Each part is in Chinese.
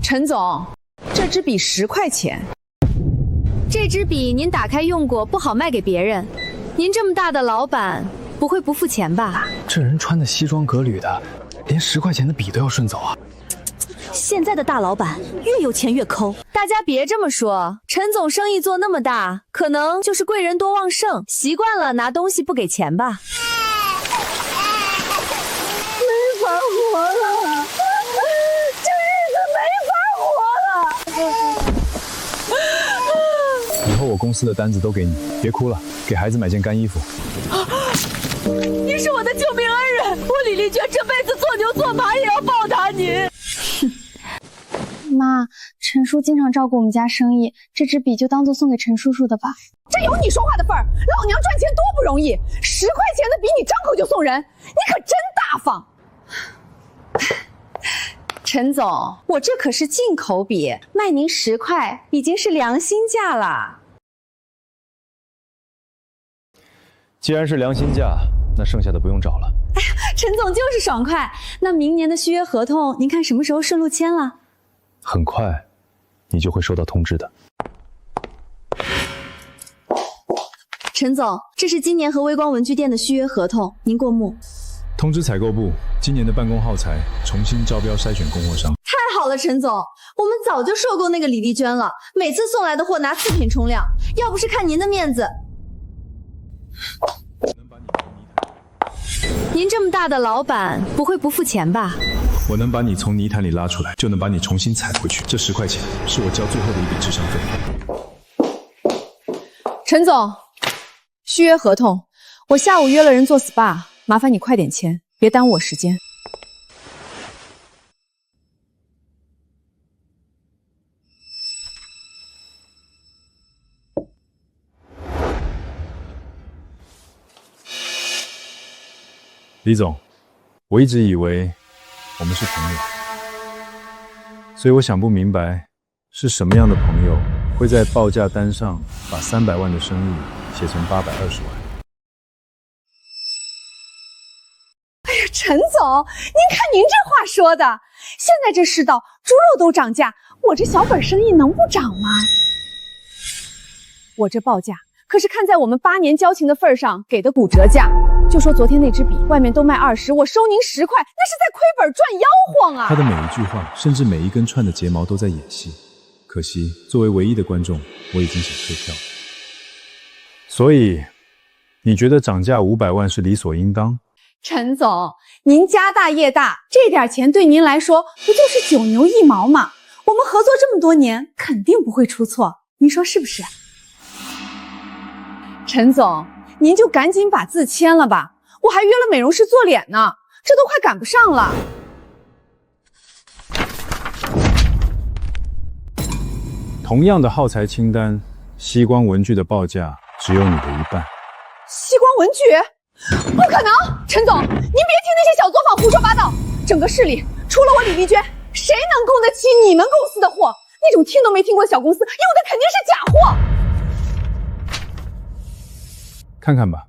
陈总，这支笔10块钱。这支笔您打开用过，不好卖给别人。您这么大的老板，不会不付钱吧？这人穿的西装革履的，连10块钱的笔都要顺走啊！现在的大老板越有钱越抠。大家别这么说，陈总生意做那么大，可能就是贵人多旺盛，习惯了拿东西不给钱吧。没法活了，这日子没法活了。以后我公司的单子都给你，别哭了，给孩子买件干衣服。你是我的救命恩人，我李丽娟这辈子做牛做马也要报答你。妈，陈叔经常照顾我们家生意，这支笔就当做送给陈叔叔的吧。这有你说话的份儿？老娘赚钱多不容易，10块钱的笔你张口就送人，你可真大方。陈总，我这可是进口笔，卖您10块已经是良心价了。既然是良心价，那剩下的不用找了。哎呀，陈总就是爽快。那明年的续约合同，您看什么时候顺路签了？很快，你就会收到通知的。陈总，这是今年和微光文具店的续约合同，您过目。通知采购部，今年的办公耗材重新招标筛选供货商。太好了，陈总，我们早就受够那个李丽娟了，每次送来的货拿次品充量，要不是看您的面子，您这么大的老板，不会不付钱吧？我能把你从泥潭里拉出来，就能把你重新踩回去。这10块钱是我交最后的一笔智商费。陈总，续约合同，我下午约了人做 SPA， 麻烦你快点签，别耽误我时间。李总，我一直以为我们是朋友，所以我想不明白，是什么样的朋友会在报价单上把300万的生意写成820万？哎呀，陈总，您看您这话说的，现在这世道，猪肉都涨价，我这小本生意能不涨吗？我这报价可是看在我们8年交情的份上给的骨折价。就说昨天那支笔外面都卖20，我收您10块，那是在亏本赚吆喝啊！他的每一句话，甚至每一根串的睫毛都在演戏。可惜，作为唯一的观众，我已经想退票了。所以，你觉得涨价500万是理所应当？陈总，您家大业大，这点钱对您来说不就是9牛1毛吗？我们合作这么多年，肯定不会出错，您说是不是？陈总，您就赶紧把字签了吧，我还约了美容师做脸呢，这都快赶不上了。同样的耗材清单，西光文具的报价只有你的1半。西光文具？不可能！陈总，您别听那些小作坊胡说八道，整个市里除了我李丽娟，谁能供得起你们公司的货？那种听都没听过的小公司，用的肯定是假货。看看吧，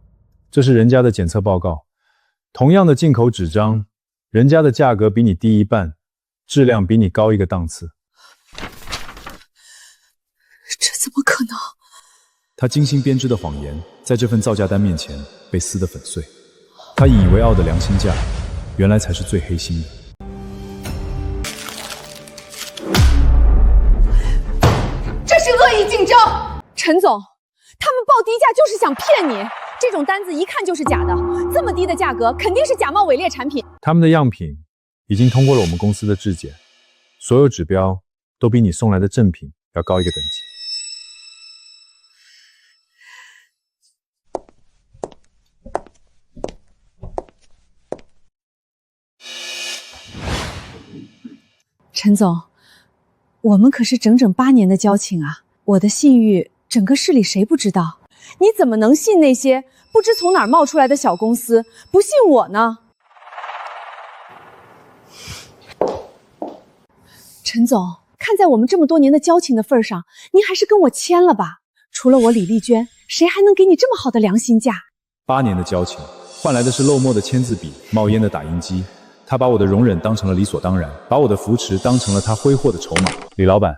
这是人家的检测报告，同样的进口纸张，人家的价格比你低1半，质量比你高1个档次。这怎么可能？他精心编织的谎言，在这份造价单面前被撕得粉碎。他引以为傲的良心价，原来才是最黑心的。这是恶意竞争！陈总，他们报低价就是想骗你，这种单子一看就是假的，这么低的价格肯定是假冒伪劣产品。他们的样品已经通过了我们公司的质检，所有指标都比你送来的正品要高1个等级。陈总，我们可是整整8年的交情啊，我的信誉整个市里谁不知道？你怎么能信那些不知从哪儿冒出来的小公司？不信我呢？陈总，看在我们这么多年的交情的份上，您还是跟我签了吧。除了我李丽娟，谁还能给你这么好的良心价？ 8年的交情，换来的是漏墨的签字笔、冒烟的打印机，他把我的容忍当成了理所当然，把我的扶持当成了他挥霍的筹码。李老板，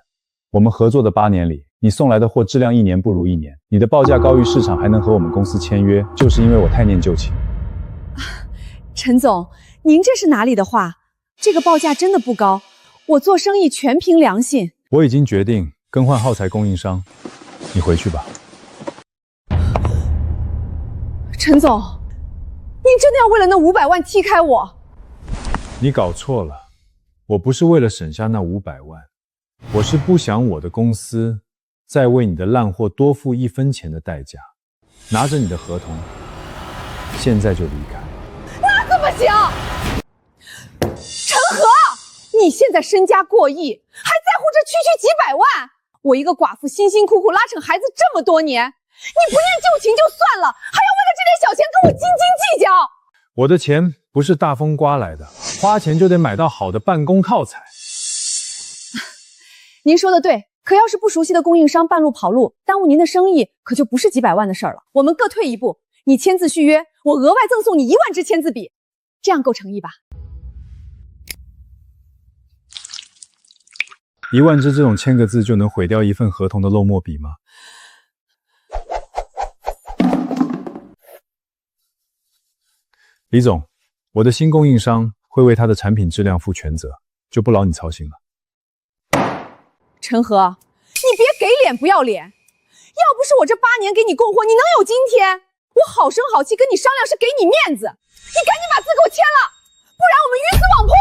我们合作的8年里，你送来的货质量1年不如1年，你的报价高于市场，还能和我们公司签约，就是因为我太念旧情。陈总，您这是哪里的话？这个报价真的不高，我做生意全凭良心。我已经决定更换耗材供应商，你回去吧。陈总，您真的要为了那500万踢开我？你搞错了，我不是为了省下那500万，我是不想我的公司再为你的烂货多付1分钱的代价。拿着你的合同，现在就离开。那怎么行？陈和，你现在身家过亿，还在乎这区区几百万？我一个寡妇辛辛苦苦拉扯孩子这么多年，你不念旧情就算了，还要为了这点小钱跟我斤斤计较。我的钱不是大风刮来的，花钱就得买到好的办公靠材。您说的对，可要是不熟悉的供应商半路跑路，耽误您的生意，可就不是几百万的事儿了。我们各退一步，你签字续约，我额外赠送你1万支签字笔，这样够诚意吧？1万支这种签个字就能毁掉一份合同的漏墨笔吗？李总，我的新供应商会为他的产品质量负全责，就不劳你操心了。陈和，你别给脸不要脸！要不是我这8年给你供货，你能有今天？我好声好气跟你商量是给你面子，你赶紧把字给我签了，不然我们鱼死网破！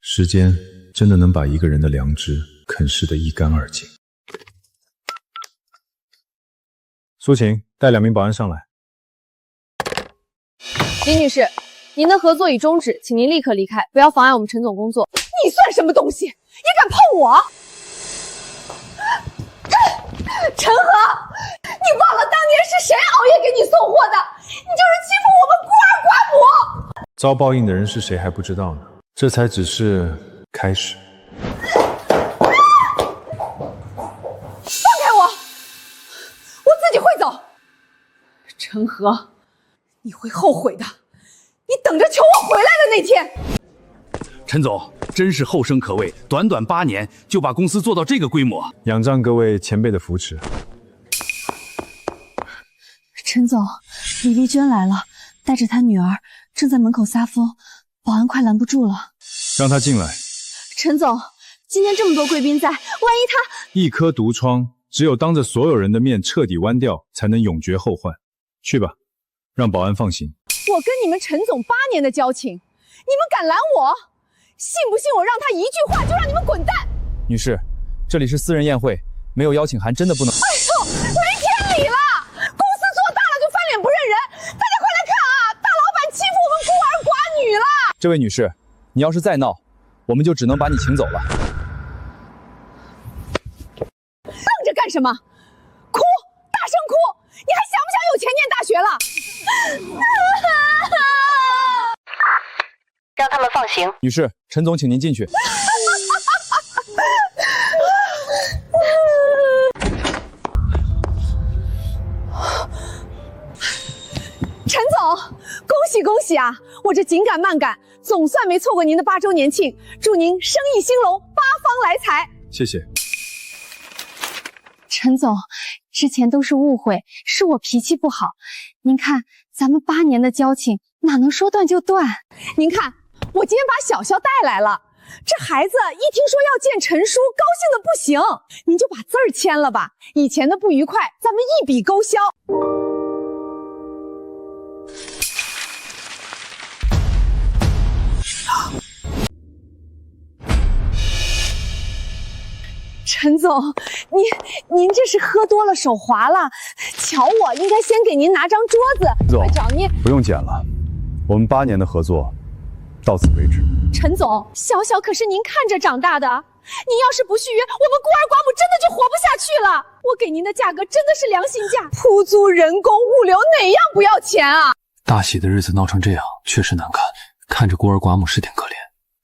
时间真的能把一个人的良知啃噬得一干二净。苏晴，带2名保安上来。李女士，您的合作已终止，请您立刻离开，不要妨碍我们陈总工作。你算什么东西，也敢碰我？陈和，你忘了当年是谁熬夜给你送货的？你就是欺负我们孤儿寡母！遭报应的人是谁还不知道呢，这才只是开始。放开我，我自己会走。陈和，你会后悔的，你等着求我回来的那天。陈总真是后生可畏，短短8年就把公司做到这个规模，仰仗各位前辈的扶持。陈总，李丽娟来了，带着她女儿，正在门口撒疯，保安快拦不住了。让他进来。陈总，今天这么多贵宾在，万一他……一颗毒疮，只有当着所有人的面彻底剜掉，才能永绝后患。去吧，让保安放心。我跟你们陈总8年的交情，你们敢拦我？信不信我让他一句话就让你们滚蛋？女士，这里是私人宴会，没有邀请函真的不能。哎呦，没天理了！公司做大了就翻脸不认人，大家快来看啊！大老板欺负我们孤儿寡女了！这位女士，你要是再闹，我们就只能把你请走了。愣着干什么？哭，大声哭！你还想不想有钱念大学了？让他们放行。女士，陈总请您进去。陈总，恭喜恭喜啊！我这紧赶慢赶，总算没错过您的8周年庆，祝您生意兴隆，八方来财。谢谢。陈总，之前都是误会，是我脾气不好。您看，咱们8年的交情，哪能说断就断？您看，我今天把小肖带来了，这孩子一听说要见陈叔，高兴的不行。您就把字儿签了吧，以前的不愉快，咱们一笔勾销。陈总，您这是喝多了手滑了，瞧我应该先给您拿张桌子。总，快找您。不用剪了，我们8年的合作到此为止。陈总，小小可是您看着长大的，您要是不续约，我们孤儿寡母真的就活不下去了。我给您的价格真的是良心价，铺租、人工、物流哪样不要钱啊？大喜的日子闹成这样，确实难看。看着孤儿寡母是挺可怜，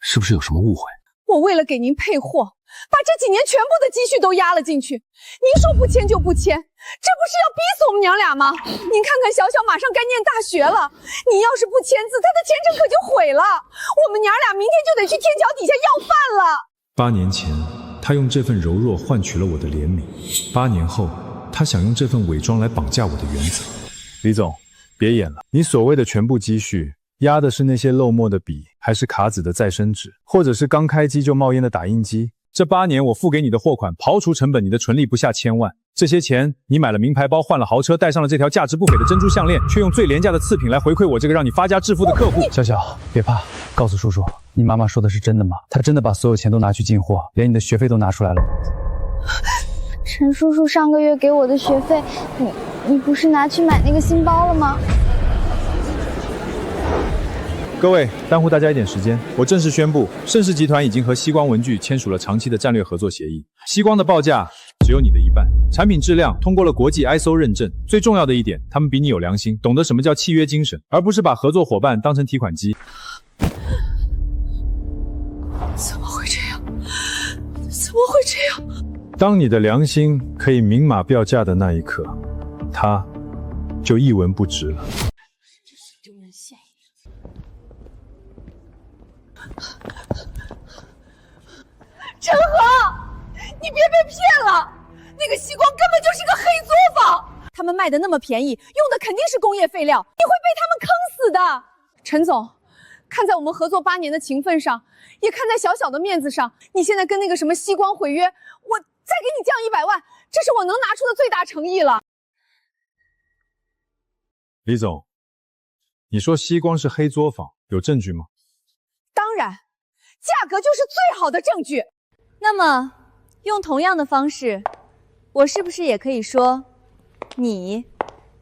是不是有什么误会？我为了给您配货，把这几年全部的积蓄都压了进去。您说不签就不签，这不是要逼死我们娘俩吗？您看看小小马上该念大学了，你要是不签字，他的前程可就毁了。我们娘俩明天就得去天桥底下要饭了。8年前，他用这份柔弱换取了我的怜悯；8年后，他想用这份伪装来绑架我的原则。李总，别演了，你所谓的全部积蓄，压的是那些漏墨的笔，还是卡纸的再生纸，或者是刚开机就冒烟的打印机？这8年我付给你的货款，刨除成本，你的纯利不下1000万。这些钱，你买了名牌包，换了豪车，戴上了这条价值不菲的珍珠项链，却用最廉价的次品来回馈我这个让你发家致富的客户。小小，别怕，告诉叔叔，你妈妈说的是真的吗？她真的把所有钱都拿去进货，连你的学费都拿出来了吗？陈叔叔上个月给我的学费，你不是拿去买那个新包了吗？各位，耽误大家一点时间，我正式宣布，盛世集团已经和西光文具签署了长期的战略合作协议。西光的报价只有你的一半，产品质量通过了国际 ISO 认证，最重要的一点，他们比你有良心，懂得什么叫契约精神，而不是把合作伙伴当成提款机。怎么会这样？怎么会这样？当你的良心可以明码标价的那一刻，它就一文不值了。陈河，你别被骗了，那个西光根本就是个黑作坊，他们卖的那么便宜，用的肯定是工业废料，你会被他们坑死的。陈总，看在我们合作8年的情分上，也看在小小的面子上，你现在跟那个什么西光毁约，我再给你降100万，这是我能拿出的最大诚意了。李总，你说西光是黑作坊，有证据吗？当然，价格就是最好的证据。那么，用同样的方式，我是不是也可以说，你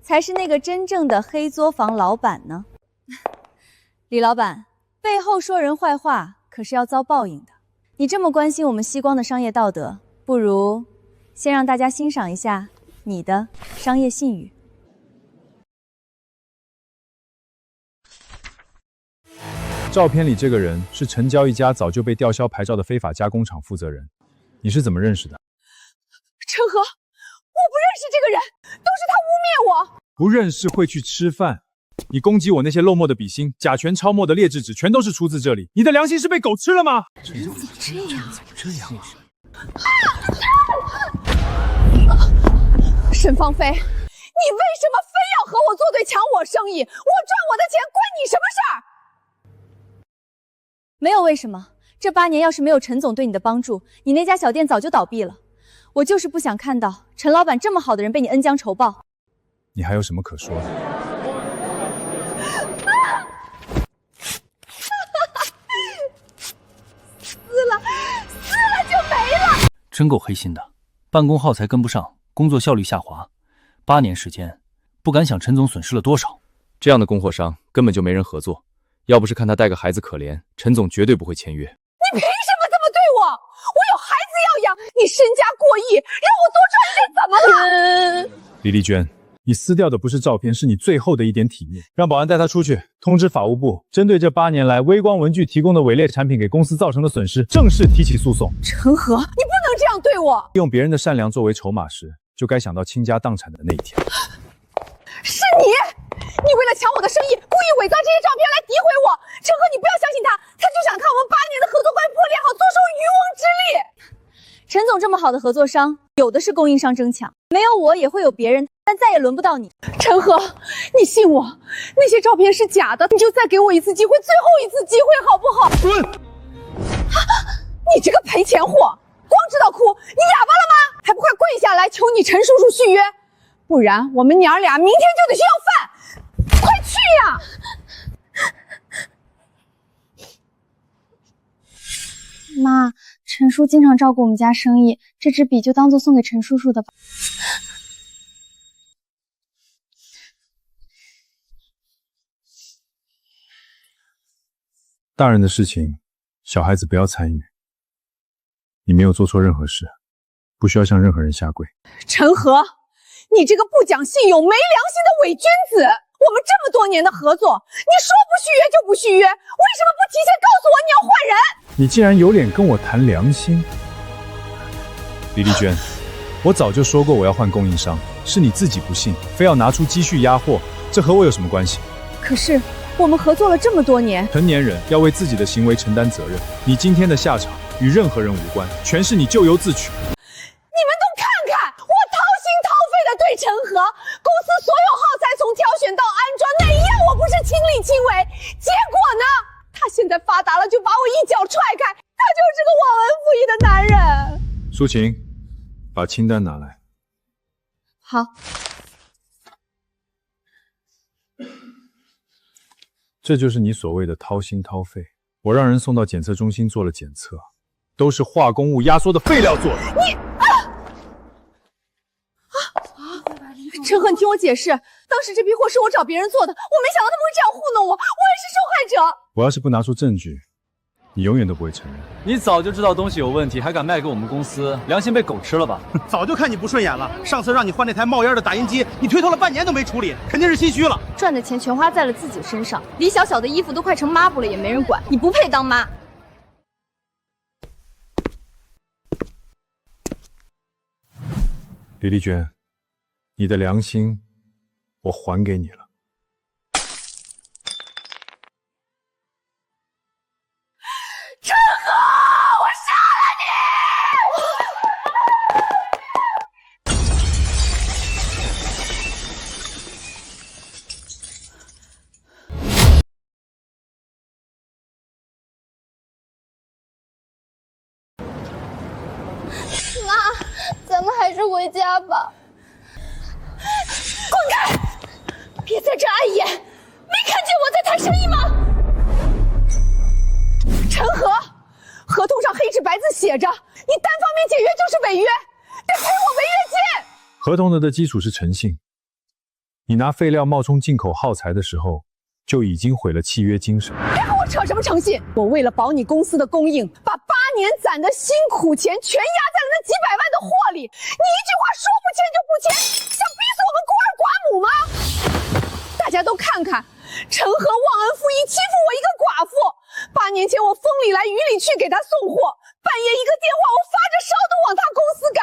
才是那个真正的黑作坊老板呢？李老板，背后说人坏话可是要遭报应的。你这么关心我们西光的商业道德，不如先让大家欣赏一下你的商业信誉。照片里这个人是成交一家早就被吊销牌照的非法加工厂负责人，你是怎么认识的？陈河，我不认识这个人，都是他污蔑我。不认识会去吃饭？你攻击我那些漏墨的笔芯、甲醛超墨的劣质纸，全都是出自这里。你的良心是被狗吃了吗？这人怎么这样啊？沈芳菲，你为什么非要和我作对抢我生意？我赚我的钱关你什么事儿？没有为什么，这8年要是没有陈总对你的帮助，你那家小店早就倒闭了。我就是不想看到陈老板这么好的人被你恩将仇报。你还有什么可说的？撕了就没了。真够黑心的，办公号才跟不上，工作效率下滑，8年时间，不敢想陈总损失了多少。这样的供货商根本就没人合作。要不是看他带个孩子可怜，陈总绝对不会签约。你凭什么这么对我？我有孩子要养，你身家过亿，让我多赚点怎么了？李丽娟，你撕掉的不是照片，是你最后的一点体面。让保安带他出去，通知法务部，针对这8年来微光文具提供的伪劣产品给公司造成的损失，正式提起诉讼。陈河，你不能这样对我。用别人的善良作为筹码时，就该想到倾家荡产的那一天。是你为了抢我的生意，故意伪造这些照片来诋毁我。陈河，你不要相信他，他就想看我们8年的合作关系破裂，好坐收渔翁之利。陈总这么好的合作商，有的是供应商争抢，没有我也会有别人，但再也轮不到你。陈河，你信我，那些照片是假的，你就再给我一次机会，最后一次机会，好不好？滚！你这个赔钱货，光知道哭，你哑巴了吗？还不快跪下来求你陈叔叔续约，不然我们娘俩明天就得去要饭。快去呀！妈，陈叔经常照顾我们家生意，这支笔就当做送给陈叔叔的吧。大人的事情，小孩子不要参与。你没有做错任何事，不需要向任何人下跪。陈河，你这个不讲信用、没良心的伪君子！我们这么多年的合作，你说不续约就不续约，为什么不提前告诉我你要换人？你既然有脸跟我谈良心，李丽娟，我早就说过我要换供应商，是你自己不信，非要拿出积蓄压货，这和我有什么关系？可是我们合作了这么多年，成年人要为自己的行为承担责任。你今天的下场与任何人无关，全是你咎由自取。你们都看看，我掏心掏肺的对陈和，公司所有耗材从挑选到安装，哪一样我不是亲力亲为？结果呢？他现在发达了，就把我一脚踹开，他就是个忘恩负义的男人。苏晴，把清单拿来。好。这就是你所谓的掏心掏肺。我让人送到检测中心做了检测，都是化工物压缩的废料做的。陈和，你听我解释，当时这批货是我找别人做的，我没想到他们会这样糊弄我，我也是受害者。我要是不拿出证据，你永远都不会承认。你早就知道东西有问题，还敢卖给我们公司，良心被狗吃了吧？早就看你不顺眼了。上次让你换那台冒烟的打印机，你推脱了半年都没处理，肯定是心虚了。赚的钱全花在了自己身上，李小小的衣服都快成抹布了，也没人管。你不配当妈。李丽娟，你的良心我还给你了。陈和，我杀了妈，咱们还是回家吧。滚开！别在这碍眼！没看见我在谈生意吗？陈和，合同上黑纸白字写着，你单方面解约就是违约，得赔我违约金。合同的基础是诚信，你拿废料冒充进口耗材的时候，就已经毁了契约精神。别和我扯什么诚信！我为了保你公司的供应，把8年攒的辛苦钱全压在了那几百万的货里。你一句话说不签就不签，想逼死我们孤儿寡母吗？大家都看看，陈和忘恩负义，欺负我一个寡妇。8年前我风里来雨里去给他送货，半夜一个电话，我发着烧都往他公司赶。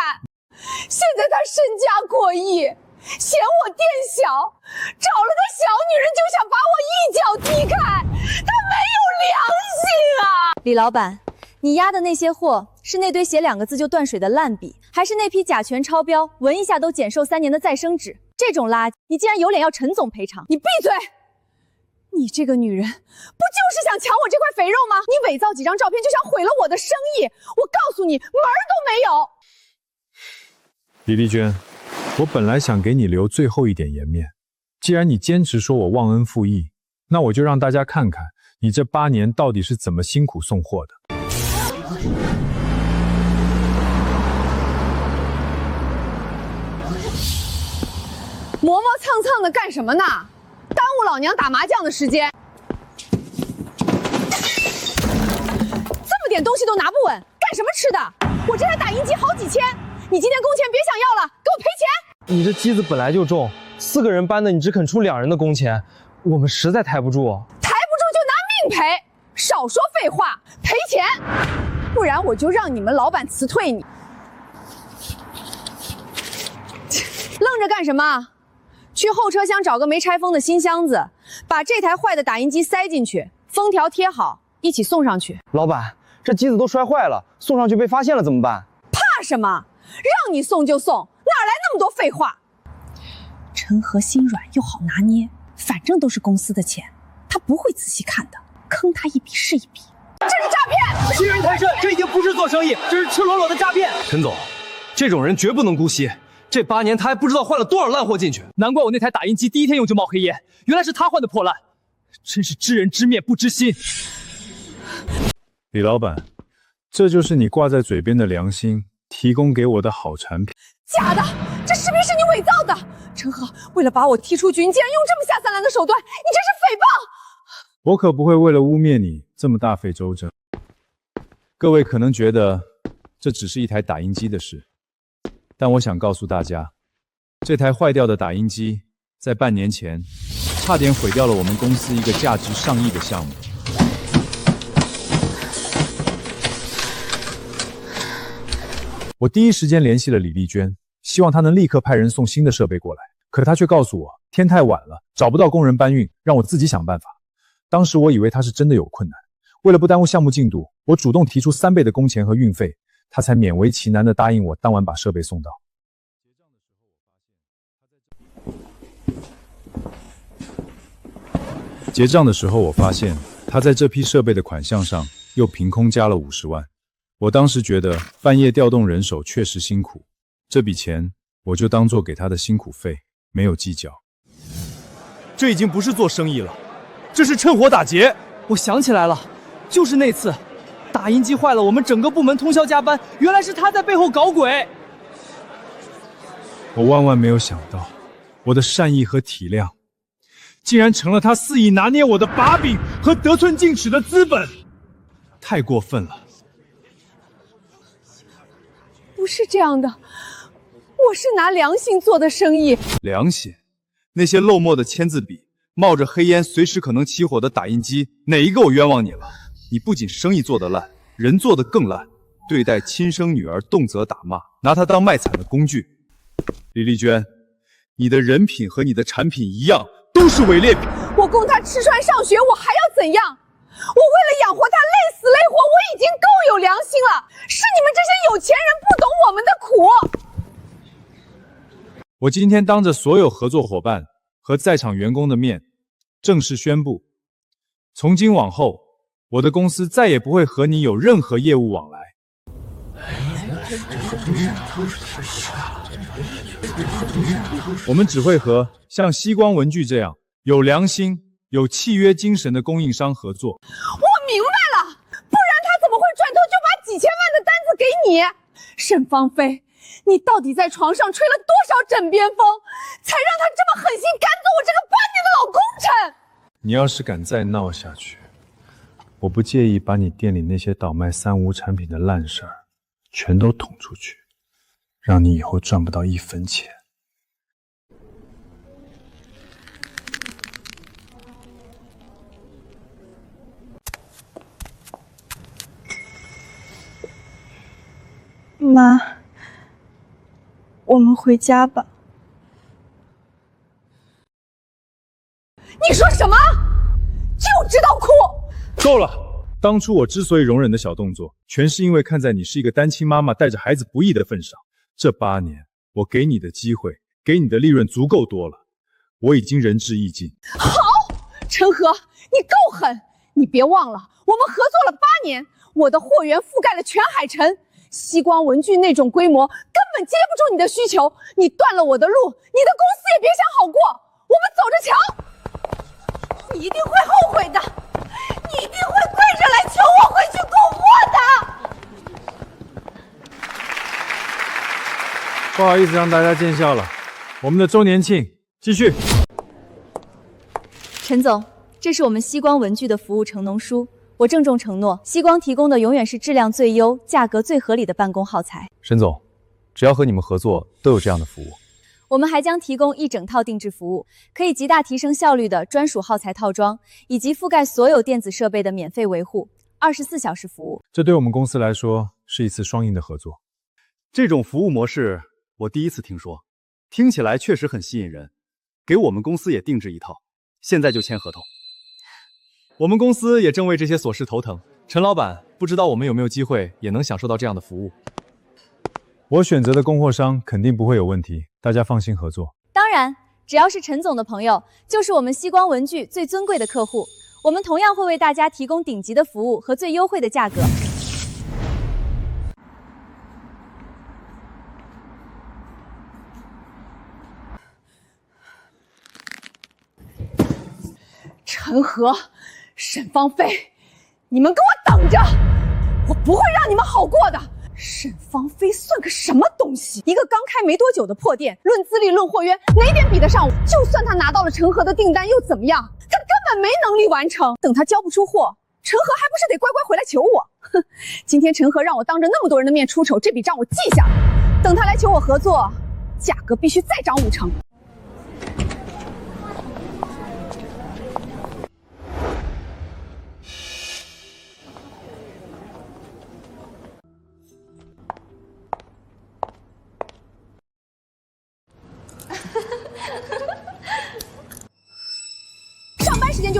现在他身家过亿，嫌我店小，找了个小女人就想把我一脚踢开，他没有良心啊！李老板，你压的那些货是那堆写2个字就断水的烂笔，还是那批甲醛超标、闻一下都减寿3年的再生纸？这种垃圾，你竟然有脸要陈总赔偿？你闭嘴！你这个女人，不就是想抢我这块肥肉吗？你伪造几张照片就想毁了我的生意，我告诉你，门儿都没有！李丽娟，我本来想给你留最后一点颜面，既然你坚持说我忘恩负义，那我就让大家看看你这8年到底是怎么辛苦送货的。磨磨蹭蹭的干什么呢？耽误老娘打麻将的时间。这么点东西都拿不稳，干什么吃的？我这台打印机好几千，你今天工钱别想要了，给我赔钱！你这机子本来就重，4个人搬的，你只肯出2人的工钱，我们实在抬不住。抬不住就拿命赔！少说废话，赔钱，不然我就让你们老板辞退你。愣着干什么？去后车厢找个没拆封的新箱子，把这台坏的打印机塞进去，封条贴好，一起送上去。老板，这机子都摔坏了，送上去被发现了怎么办？怕什么？让你送就送，哪来那么多废话？陈和心软又好拿捏，反正都是公司的钱，他不会仔细看的，坑他一笔是一笔。这是诈骗！欺人太甚，这已经不是做生意，这是赤裸裸的诈骗。陈总，这种人绝不能姑息。这8年他还不知道换了多少烂货进去，难怪我那台打印机第1天用就冒黑烟，原来是他换的破烂，真是知人知面不知心。李老板，这就是你挂在嘴边的良心提供给我的好产品。假的，这视频是你伪造的。陈和，为了把我踢出局，你竟然用这么下三滥的手段，你这是诽谤！我可不会为了污蔑你这么大费周折。各位可能觉得这只是一台打印机的事，但我想告诉大家，这台坏掉的打印机在半年前差点毁掉了我们公司一个价值上亿的项目。我第一时间联系了李丽娟，希望她能立刻派人送新的设备过来。可她却告诉我，天太晚了，找不到工人搬运，让我自己想办法。当时我以为她是真的有困难，为了不耽误项目进度，我主动提出3倍的工钱和运费，她才勉为其难地答应我当晚把设备送到。结账的时候，我发现他在这批设备的款项上又凭空加了50万。我当时觉得半夜调动人手确实辛苦，这笔钱我就当做给他的辛苦费，没有计较。这已经不是做生意了，这是趁火打劫。我想起来了，就是那次打印机坏了，我们整个部门通宵加班，原来是他在背后搞鬼。我万万没有想到，我的善意和体谅竟然成了他肆意拿捏我的把柄和得寸进尺的资本，太过分了。不是这样的，我是拿良心做的生意。良心？那些漏墨的签字笔，冒着黑烟随时可能起火的打印机，哪一个我冤枉你了？你不仅生意做得烂，人做得更烂，对待亲生女儿动辄打骂，拿她当卖惨的工具。李丽娟，你的人品和你的产品一样，都是伪劣品。我供他吃穿上学，我还要怎样？我为了养活他累死累活，我已经够有良心了。是你们这些有钱人不懂我们的苦。我今天当着所有合作伙伴和在场员工的面，正式宣布，从今往后，我的公司再也不会和你有任何业务往来。我们只会和像西光文具这样有良心、有契约精神的供应商合作。我明白了，不然他怎么会转头就把几千万的单子给你？沈芳菲，你到底在床上吹了多少枕边风，才让他这么狠心赶走我这个8年的老功臣？你要是敢再闹下去，我不介意把你店里那些倒卖3无产品的烂事儿全都捅出去，让你以后赚不到1分钱。妈，我们回家吧。你说什么？就知道哭！够了！当初我之所以容忍的小动作，全是因为看在你是一个单亲妈妈带着孩子不易的份上。这8年，我给你的机会，给你的利润足够多了，我已经仁至义尽。好，陈和，你够狠！你别忘了，我们合作了8年，我的货源覆盖了全海城。西光文具那种规模根本接不住你的需求，你断了我的路，你的公司也别想好过。我们走着瞧，你一定会后悔的，你一定会跪着来求我回去供货的。不好意思让大家见笑了，我们的周年庆继续。陈总，这是我们西光文具的服务承诺书。我郑重承诺，西光提供的永远是质量最优、价格最合理的办公耗材。沈总，只要和你们合作，都有这样的服务。我们还将提供一整套定制服务，可以极大提升效率的专属耗材套装，以及覆盖所有电子设备的免费维护，24小时服务。这对我们公司来说是一次双赢的合作。这种服务模式我第一次听说，听起来确实很吸引人。给我们公司也定制一套，现在就签合同。我们公司也正为这些琐事头疼。陈老板，不知道我们有没有机会也能享受到这样的服务？我选择的供货商肯定不会有问题，大家放心合作。当然，只要是陈总的朋友，就是我们西光文具最尊贵的客户。我们同样会为大家提供顶级的服务和最优惠的价格。陈和，沈芳菲，你们给我等着！我不会让你们好过的。沈芳菲算个什么东西？一个刚开没多久的破店，论资历论货源，哪点比得上我？就算他拿到了陈和的订单又怎么样？他根本没能力完成。等他交不出货，陈和还不是得乖乖回来求我？哼！今天陈和让我当着那么多人的面出丑，这笔账我记下了。等他来求我合作，价格必须再涨5成。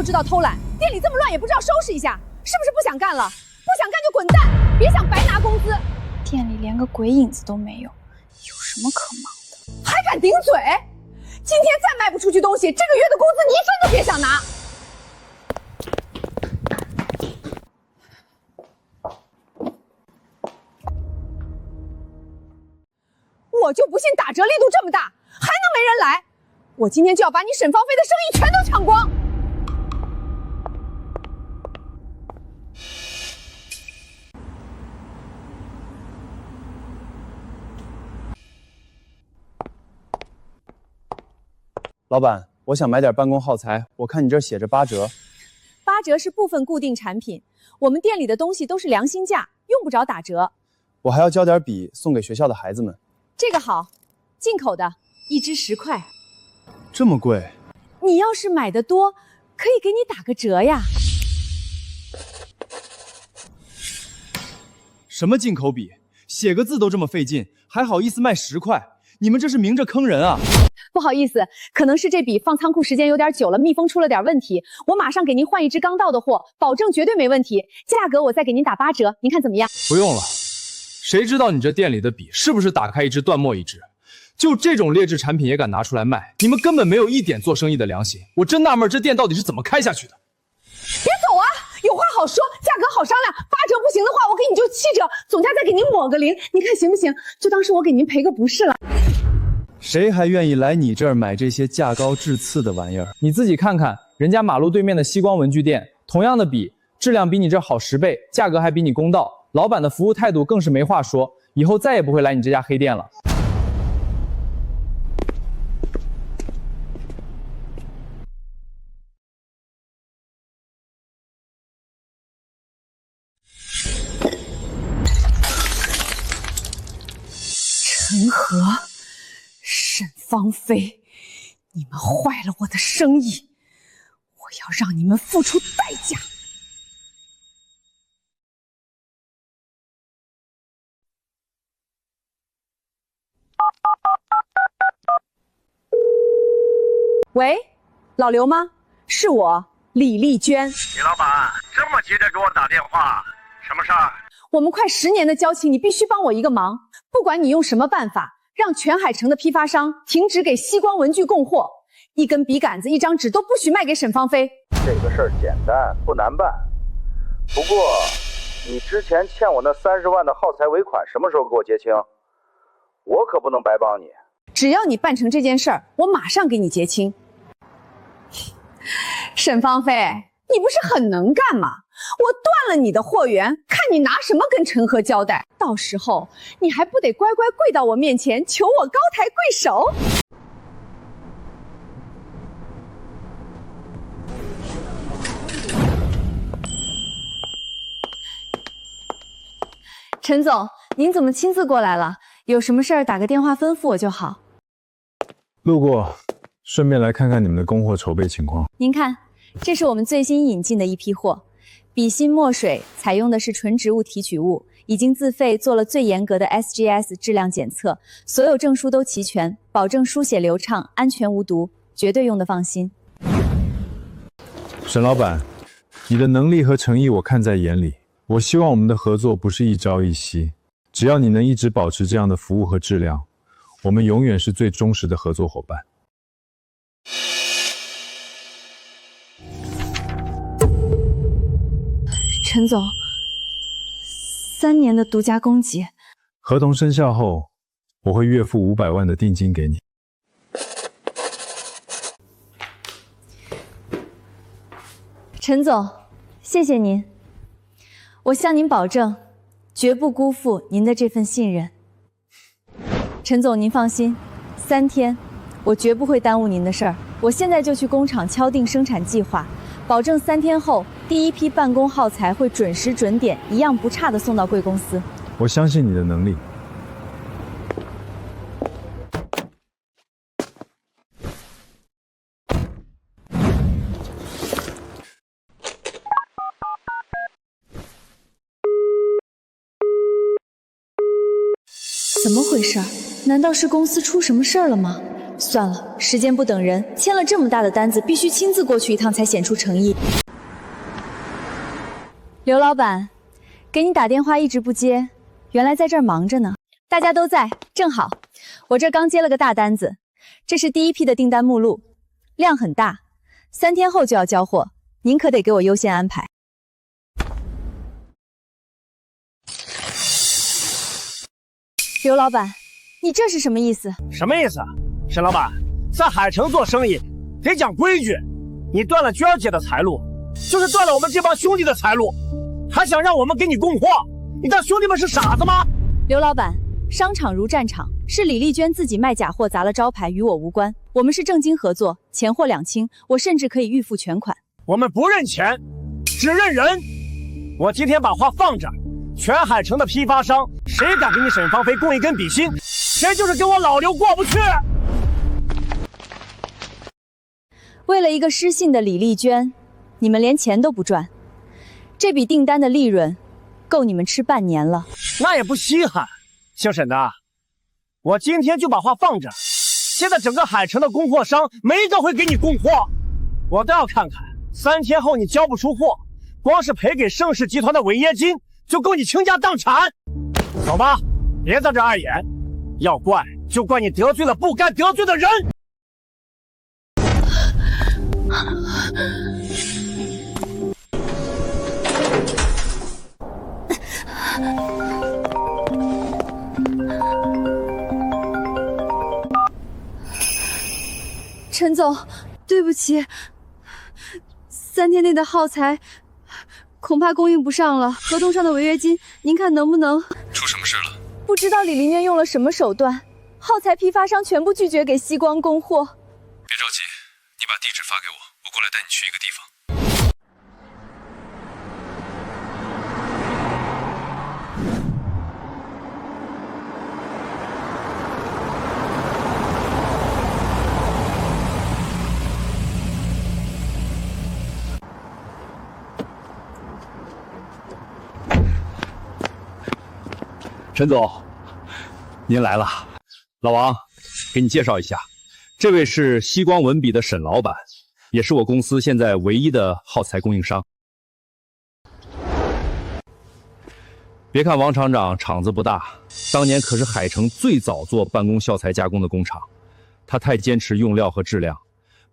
知道偷懒，店里这么乱也不知道收拾一下，是不是不想干了？不想干就滚蛋，别想白拿工资。店里连个鬼影子都没有，有什么可忙的？还敢顶嘴！今天再卖不出去东西，这个月的工资你一分都别想拿。我就不信打折力度这么大，还能没人来！我今天就要把你沈芳菲的生意全都抢光！老板，我想买点办公耗材，我看你这儿写着8折。8折是部分固定产品，我们店里的东西都是良心价，用不着打折。我还要交点笔送给学校的孩子们。这个好，进口的，1支10块。这么贵？你要是买的多，可以给你打个折呀。什么进口笔？写个字都这么费劲，还好意思卖10块？你们这是明着坑人啊！不好意思，可能是这笔放仓库时间有点久了，密封出了点问题。我马上给您换一支刚到的货，保证绝对没问题。价格我再给您打8折，您看怎么样？不用了，谁知道你这店里的笔是不是打开一支断墨一支？就这种劣质产品也敢拿出来卖，你们根本没有一点做生意的良心。我真纳闷，这店到底是怎么开下去的？别走啊，有话好说，价格好商量。8折不行的话，我给你就7折，总价再给您抹个0，您看行不行？就当是我给您赔个不是了。谁还愿意来你这儿买这些价高质次的玩意儿？你自己看看，人家马路对面的西光文具店，同样的笔，质量比你这好10倍，价格还比你公道，老板的服务态度更是没话说，以后再也不会来你这家黑店了。陈和、沈芳菲，你们坏了我的生意，我要让你们付出代价！喂，老刘吗？是我，李丽娟。李老板，这么急着给我打电话，什么事儿？我们快10年的交情，你必须帮我一个忙。不管你用什么办法，让全海城的批发商停止给西光文具供货，一根笔杆子、一张纸都不许卖给沈芳菲。这个事儿简单，不难办。不过，你之前欠我那30万的耗材尾款什么时候给我结清？我可不能白帮你。只要你办成这件事儿，我马上给你结清。沈芳菲，你不是很能干吗？我断了你的货源，看你拿什么跟陈和交代？到时候你还不得乖乖跪到我面前求我高抬贵手？陈总，您怎么亲自过来了？有什么事儿打个电话吩咐我就好。路过，顺便来看看你们的供货筹备情况。您看，这是我们最新引进的一批货，笔芯墨水采用的是纯植物提取物，已经自费做了最严格的 SGS 质量检测，所有证书都齐全，保证书写流畅、安全无毒，绝对用得放心。沈老板，你的能力和诚意我看在眼里，我希望我们的合作不是一朝一夕，只要你能一直保持这样的服务和质量，我们永远是最忠实的合作伙伴。陈总，3年的独家供给，合同生效后，我会月付500万的定金给你。陈总，谢谢您，我向您保证，绝不辜负您的这份信任。陈总，您放心，3天，我绝不会耽误您的事儿。我现在就去工厂敲定生产计划，保证3天后第一批办公耗材会准时准点、一样不差的送到贵公司。我相信你的能力。怎么回事？难道是公司出什么事儿了吗？算了，时间不等人，签了这么大的单子，必须亲自过去一趟才显出诚意。刘老板，给你打电话一直不接，原来在这儿忙着呢。大家都在，正好，我这刚接了个大单子，这是第一批的订单目录，量很大，3天后就要交货，您可得给我优先安排。刘老板，你这是什么意思？什么意思？沈老板，在海城做生意得讲规矩。你断了娟儿姐的财路，就是断了我们这帮兄弟的财路，还想让我们给你供货？你当兄弟们是傻子吗？刘老板，商场如战场，是李丽娟自己卖假货砸了招牌，与我无关。我们是正经合作，钱货两清，我甚至可以预付全款。我们不认钱，只认人。我今天把话放这儿，全海城的批发商，谁敢给你沈芳菲供一根笔芯，谁就是跟我老刘过不去。为了一个失信的李丽娟，你们连钱都不赚，这笔订单的利润够你们吃半年了。那也不稀罕，姓沈的，我今天就把话放这儿。现在整个海城的供货商没一个会给你供货，我倒要看看3天后你交不出货，光是赔给盛世集团的违约金就够你倾家荡产。走吧，别在这碍眼，要怪就怪你得罪了不该得罪的人。陈总，对不起，3天内的耗材恐怕供应不上了，合同上的违约金，您看能不能？出什么事了？不知道李丽娟用了什么手段，耗材批发商全部拒绝给西光供货。别着急，你把地址发给我，我过来带你去一个地方。陈总，您来了。老王，给你介绍一下，这位是西光文笔的沈老板，也是我公司现在唯一的耗材供应商。别看王厂长厂子不大，当年可是海城最早做办公效材加工的工厂。他太坚持用料和质量，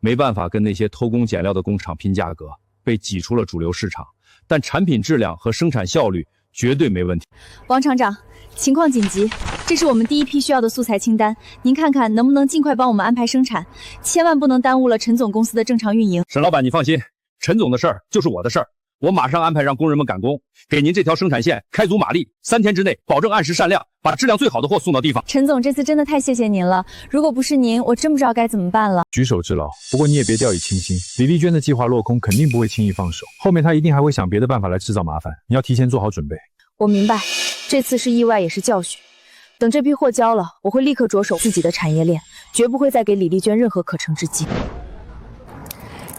没办法跟那些偷工减料的工厂拼价格，被挤出了主流市场。但产品质量和生产效率绝对没问题。王厂长，情况紧急，这是我们第一批需要的素材清单，您看看能不能尽快帮我们安排生产，千万不能耽误了陈总公司的正常运营。沈老板，你放心，陈总的事儿就是我的事儿，我马上安排让工人们赶工，给您这条生产线开足马力，3天之内保证按时善量，把质量最好的货送到地方。陈总，这次真的太谢谢您了，如果不是您，我真不知道该怎么办了。举手之劳，不过你也别掉以轻心，李丽娟的计划落空肯定不会轻易放手，后面她一定还会想别的办法来制造麻烦，你要提前做好准备。我明白，这次是意外也是教训，等这批货交了，我会立刻着手自己的产业链，绝不会再给李丽娟任何可乘之机。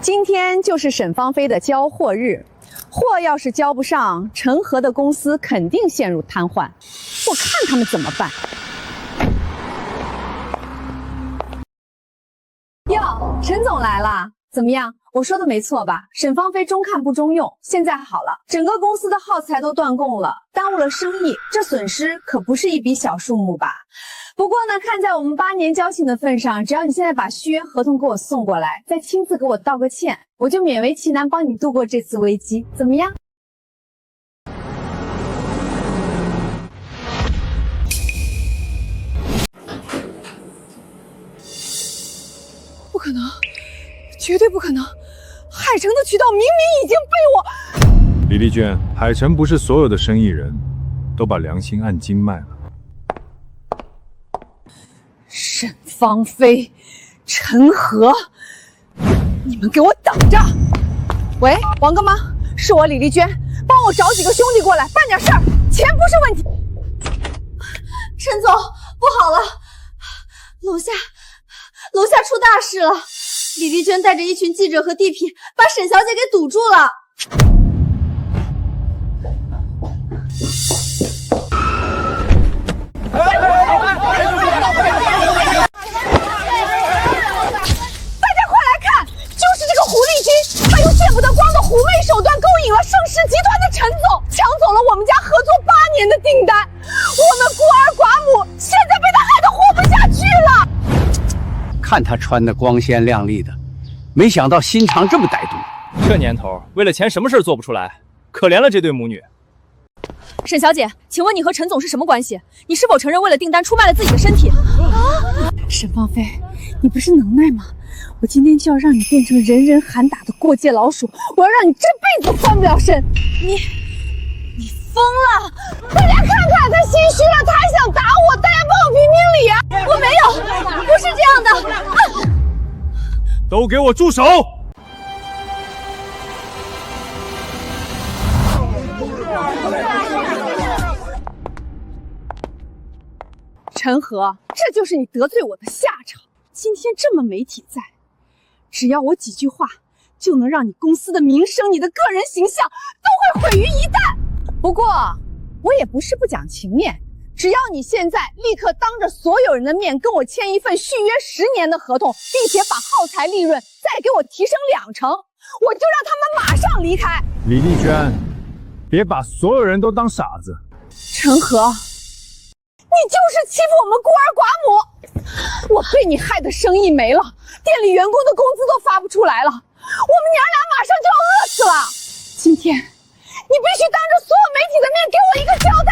今天就是沈芳菲的交货日，货要是交不上，陈和的公司肯定陷入瘫痪，我看他们怎么办。哟，陈总来了，怎么样？我说的没错吧？沈芳菲中看不中用，现在好了，整个公司的耗材都断供了，耽误了生意，这损失可不是一笔小数目吧？不过呢，看在我们8年交情的份上，只要你现在把续约合同给我送过来，再亲自给我道个歉，我就勉为其难帮你度过这次危机，怎么样？不可能，绝对不可能！海城的渠道明明已经被我……李丽娟，海城不是所有的生意人都把良心按斤卖了。沈芳菲、陈和，你们给我等着！喂，王哥吗？是我李丽娟，帮我找几个兄弟过来办点事儿，钱不是问题。陈总，不好了，楼下出大事了！李丽娟带着一群记者和地痞，把沈小姐给堵住了。看她穿的光鲜亮丽的，没想到心肠这么歹毒。这年头，为了钱什么事做不出来，可怜了这对母女。沈小姐，请问你和陈总是什么关系？你是否承认为了订单出卖了自己的身体？沈芳菲，你不是能耐吗？我今天就要让你变成人人喊打的过街老鼠，我要让你这辈子翻不了身！你疯了！大家看看，他心虚了，他还想打我，大家帮我评评理啊！我没有，不是这样的。都给我住手！陈和，这就是你得罪我的下场。今天这么媒体在，只要我几句话，就能让你公司的名声、你的个人形象都会毁于一旦。不过，我也不是不讲情面，只要你现在立刻当着所有人的面跟我签一份续约10年的合同，并且把耗材利润再给我提升2成，我就让他们马上离开。李丽娟，别把所有人都当傻子。陈和，你就是欺负我们孤儿寡母，我被你害得生意没了，店里员工的工资都发不出来了，我们娘俩马上就要饿死了。今天你必须当着所有媒体的面给我一个交代。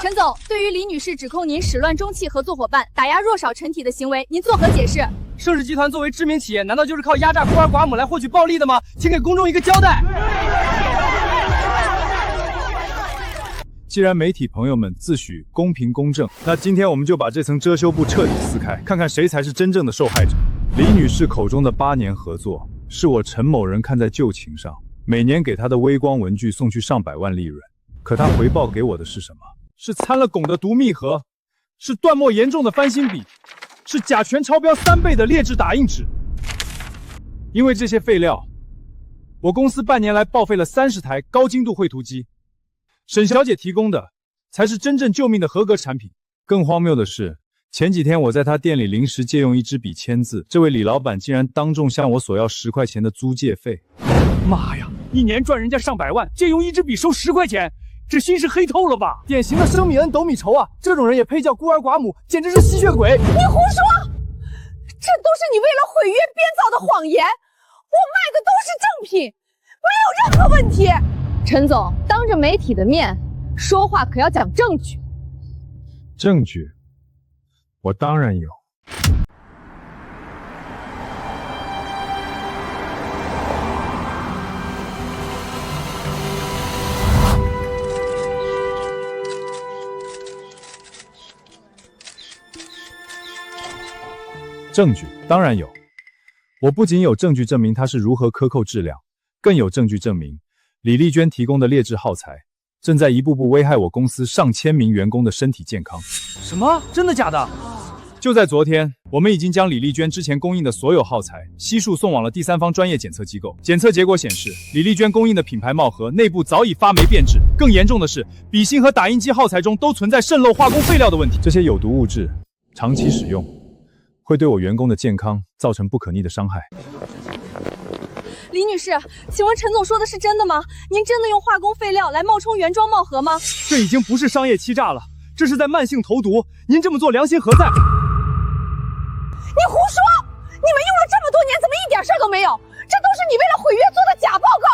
陈总，对于李女士指控您始乱终弃合作伙伴、打压弱小陈体的行为，您作何解释？盛世集团作为知名企业，难道就是靠压榨孤儿寡母来获取暴利的吗？请给公众一个交代。既然媒体朋友们自诩公平公正，那今天我们就把这层遮羞布彻底撕开，看看谁才是真正的受害者。李女士口中的8年合作，是我陈某人看在旧情上，每年给她的微光文具送去上百万利润。可她回报给我的是什么？是掺了汞的毒密合，是断墨严重的翻新笔，是甲醛超标3倍的劣质打印纸。因为这些废料，我公司半年来报废了30台高精度绘图机。沈小姐提供的才是真正救命的合格产品。更荒谬的是，前几天我在她店里临时借用一支笔签字，这位李老板竟然当众向我索要10块钱的租借费。妈呀，一年赚人家上百万，借用一支笔收10块钱，这心是黑透了吧？典型的生米恩斗米仇啊！这种人也配叫孤儿寡母，简直是吸血鬼！你胡说，这都是你为了毁约编造的谎言，我卖的都是正品，没有任何问题。陈总，当着媒体的面说话可要讲证据。证据，我当然有。证据当然有，我不仅有证据证明它是如何克扣质量，更有证据证明李丽娟提供的劣质耗材正在一步步危害我公司上千名员工的身体健康。什么？真的假的？就在昨天，我们已经将李丽娟之前供应的所有耗材悉数送往了第三方专业检测机构。检测结果显示，李丽娟供应的品牌帽盒内部早已发霉变质，更严重的是，笔芯和打印机耗材中都存在渗漏化工废料的问题。这些有毒物质长期使用会对我员工的健康造成不可逆的伤害。李女士，请问陈总说的是真的吗？您真的用化工废料来冒充原装帽盒吗？这已经不是商业欺诈了，这是在慢性投毒。您这么做良心何在？你胡说！你们用了这么多年，怎么一点事儿都没有？这都是你为了毁约做的假报告。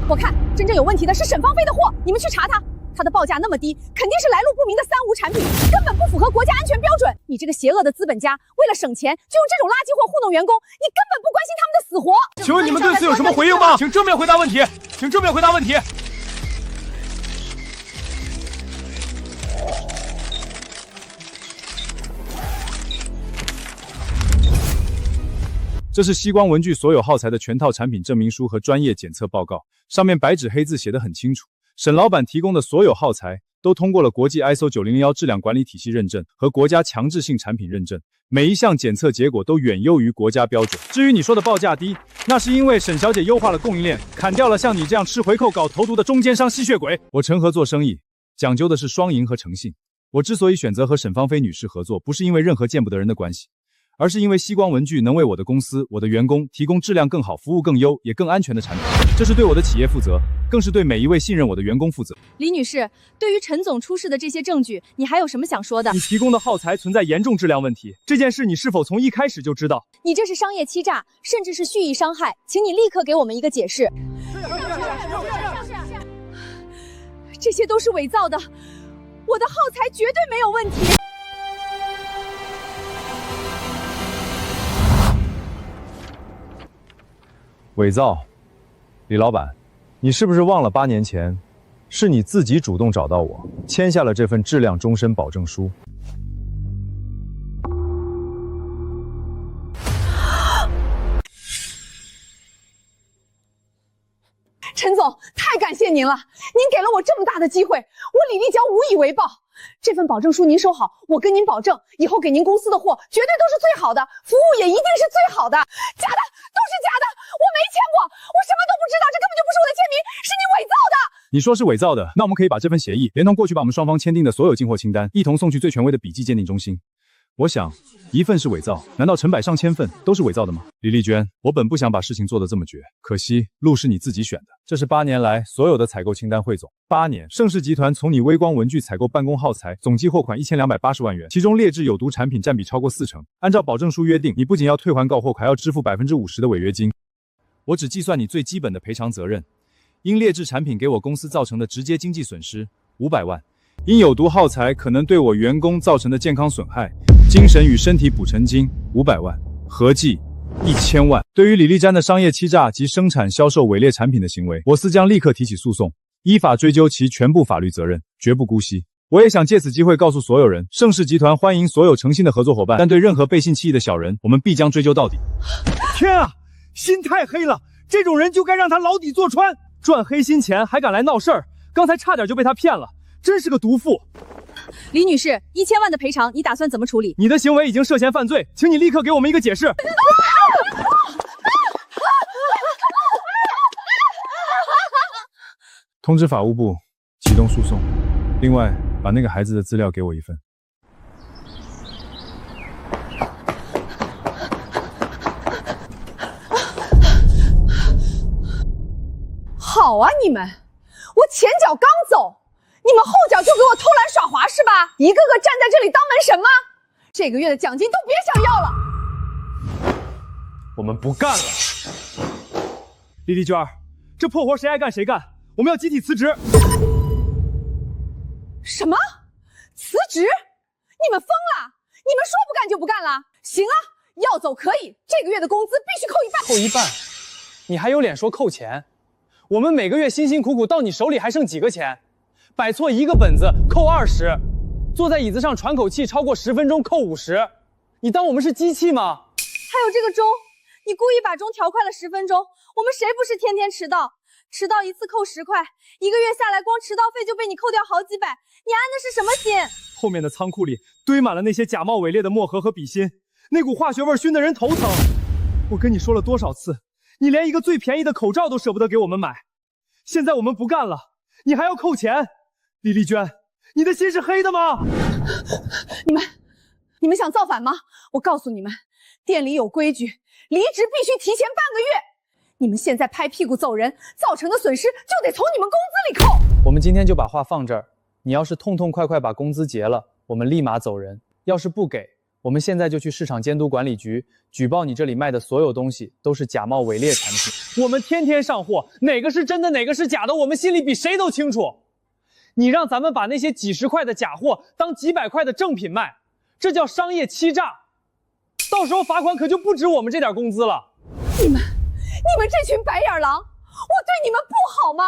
我看真正有问题的是沈芳菲的货，你们去查他。他的报价那么低，肯定是来路不明的3无产品，根本不符合国家安全标准。你这个邪恶的资本家，为了省钱，就用这种垃圾货糊弄员工，你根本不关心他们的死活。请问你们对此有什么回应吗？请正面回答问题，请正面回答问题。这是西光文具所有耗材的全套产品证明书和专业检测报告，上面白纸黑字写得很清楚。沈老板提供的所有耗材都通过了国际 ISO 9001质量管理体系认证和国家强制性产品认证，每一项检测结果都远优于国家标准。至于你说的报价低，那是因为沈小姐优化了供应链，砍掉了像你这样吃回扣搞投毒的中间商吸血鬼。我陈和做生意讲究的是双赢和诚信。我之所以选择和沈芳菲女士合作，不是因为任何见不得人的关系，而是因为西光文具能为我的公司、我的员工提供质量更好、服务更优也更安全的产品。这是对我的企业负责，更是对每一位信任我的员工负责。李女士，对于陈总出示的这些证据，你还有什么想说的？你提供的耗材存在严重质量问题，这件事你是否从一开始就知道？你这是商业欺诈，甚至是蓄意伤害，请你立刻给我们一个解释。这些都是伪造的，我的耗材绝对没有问题。伪造，李老板，你是不是忘了8年前，是你自己主动找到我，签下了这份质量终身保证书？陈总，太感谢您了，您给了我这么大的机会，我李丽娇无以为报。这份保证书您收好，我跟您保证，以后给您公司的货绝对都是最好的，服务也一定是最好的。假的，都是假的，我没签过，我什么都不知道，这根本就不是我的签名，是你伪造的。你说是伪造的，那我们可以把这份协议连同过去把我们双方签订的所有进货清单一同送去最权威的笔迹鉴定中心。我想，一份是伪造，难道成百上千份都是伪造的吗？李丽娟，我本不想把事情做得这么绝，可惜路是你自己选的。这是8年来所有的采购清单汇总，8年，盛世集团从你微光文具采购办公耗材，总计货款1280万元，其中劣质有毒产品占比超过40%。按照保证书约定，你不仅要退还告货，还要支付50%的违约金。我只计算你最基本的赔偿责任，因劣质产品给我公司造成的直接经济损失500万。因有毒耗材可能对我员工造成的健康损害，精神与身体补偿金500万，合计1000万。对于李丽詹的商业欺诈及生产销售伪劣产品的行为，我司将立刻提起诉讼，依法追究其全部法律责任，绝不姑息。我也想借此机会告诉所有人，盛世集团欢迎所有诚信的合作伙伴，但对任何背信弃义的小人，我们必将追究到底。天啊，心太黑了，这种人就该让他牢底坐穿，赚黑心钱还敢来闹事儿，刚才差点就被他骗了。真是个毒妇！李女士，1000万的赔偿，你打算怎么处理？你的行为已经涉嫌犯罪，请你立刻给我们一个解释。通知法务部启动诉讼，另外把那个孩子的资料给我一份。好啊，你们，我前脚刚走，你们后脚就给我偷懒耍滑是吧？一个个站在这里当门神吗？这个月的奖金都别想要了。我们不干了。丽丽娟，这破活谁爱干谁干，我们要集体辞职。什么？辞职？你们疯了？你们说不干就不干了？行啊，要走可以，这个月的工资必须扣1半。扣1半？你还有脸说扣钱？我们每个月辛辛苦苦到你手里还剩几个钱？摆错一个本子扣20，坐在椅子上喘口气超过10分钟扣50，你当我们是机器吗？还有这个钟，你故意把钟调快了10分钟，我们谁不是天天迟到？迟到一次扣10块，一个月下来光迟到费就被你扣掉好几百，你安的是什么心？后面的仓库里堆满了那些假冒伪劣的墨盒和笔芯，那股化学味熏得人头疼。我跟你说了多少次，你连一个最便宜的口罩都舍不得给我们买，现在我们不干了，你还要扣钱？李丽娟，你的心是黑的吗？你们想造反吗？我告诉你们，店里有规矩，离职必须提前半个月。你们现在拍屁股走人，造成的损失就得从你们工资里扣。我们今天就把话放这儿，你要是痛痛快快把工资结了，我们立马走人；要是不给，我们现在就去市场监督管理局举报你这里卖的所有东西都是假冒伪劣产品。我们天天上货，哪个是真的，哪个是假的，我们心里比谁都清楚。你让咱们把那些几十块的假货当几百块的正品卖，这叫商业欺诈。到时候罚款可就不止我们这点工资了。你们这群白眼狼，我对你们不好吗？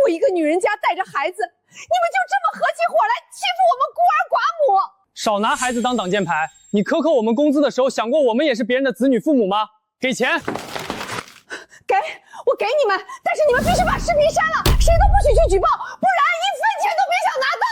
我一个女人家带着孩子，你们就这么合起伙来欺负我们孤儿寡母？少拿孩子当挡箭牌！你克扣我们工资的时候，想过我们也是别人的子女父母吗？给钱！我给你们，但是你们必须把视频删了，谁都不许去举报，不然1分钱都别想拿到。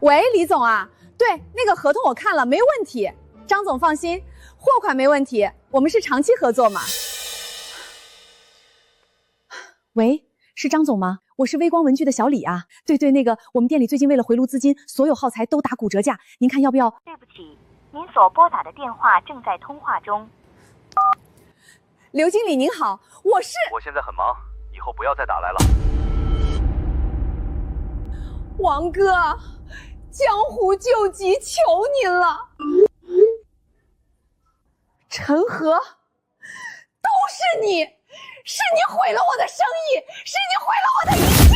喂，李总啊，对，那个合同我看了，没问题。张总放心，货款没问题，我们是长期合作嘛。喂，是张总吗？我是微光文具的小李啊。对，那个我们店里最近为了回炉资金，所有耗材都打骨折价，您看要不要？对不起，您所拨打的电话正在通话中。刘经理您好，我现在很忙，以后不要再打来了。王哥，江湖救急，求您了。陈和，都是你，是你毁了我的生意，是你毁了我的一切。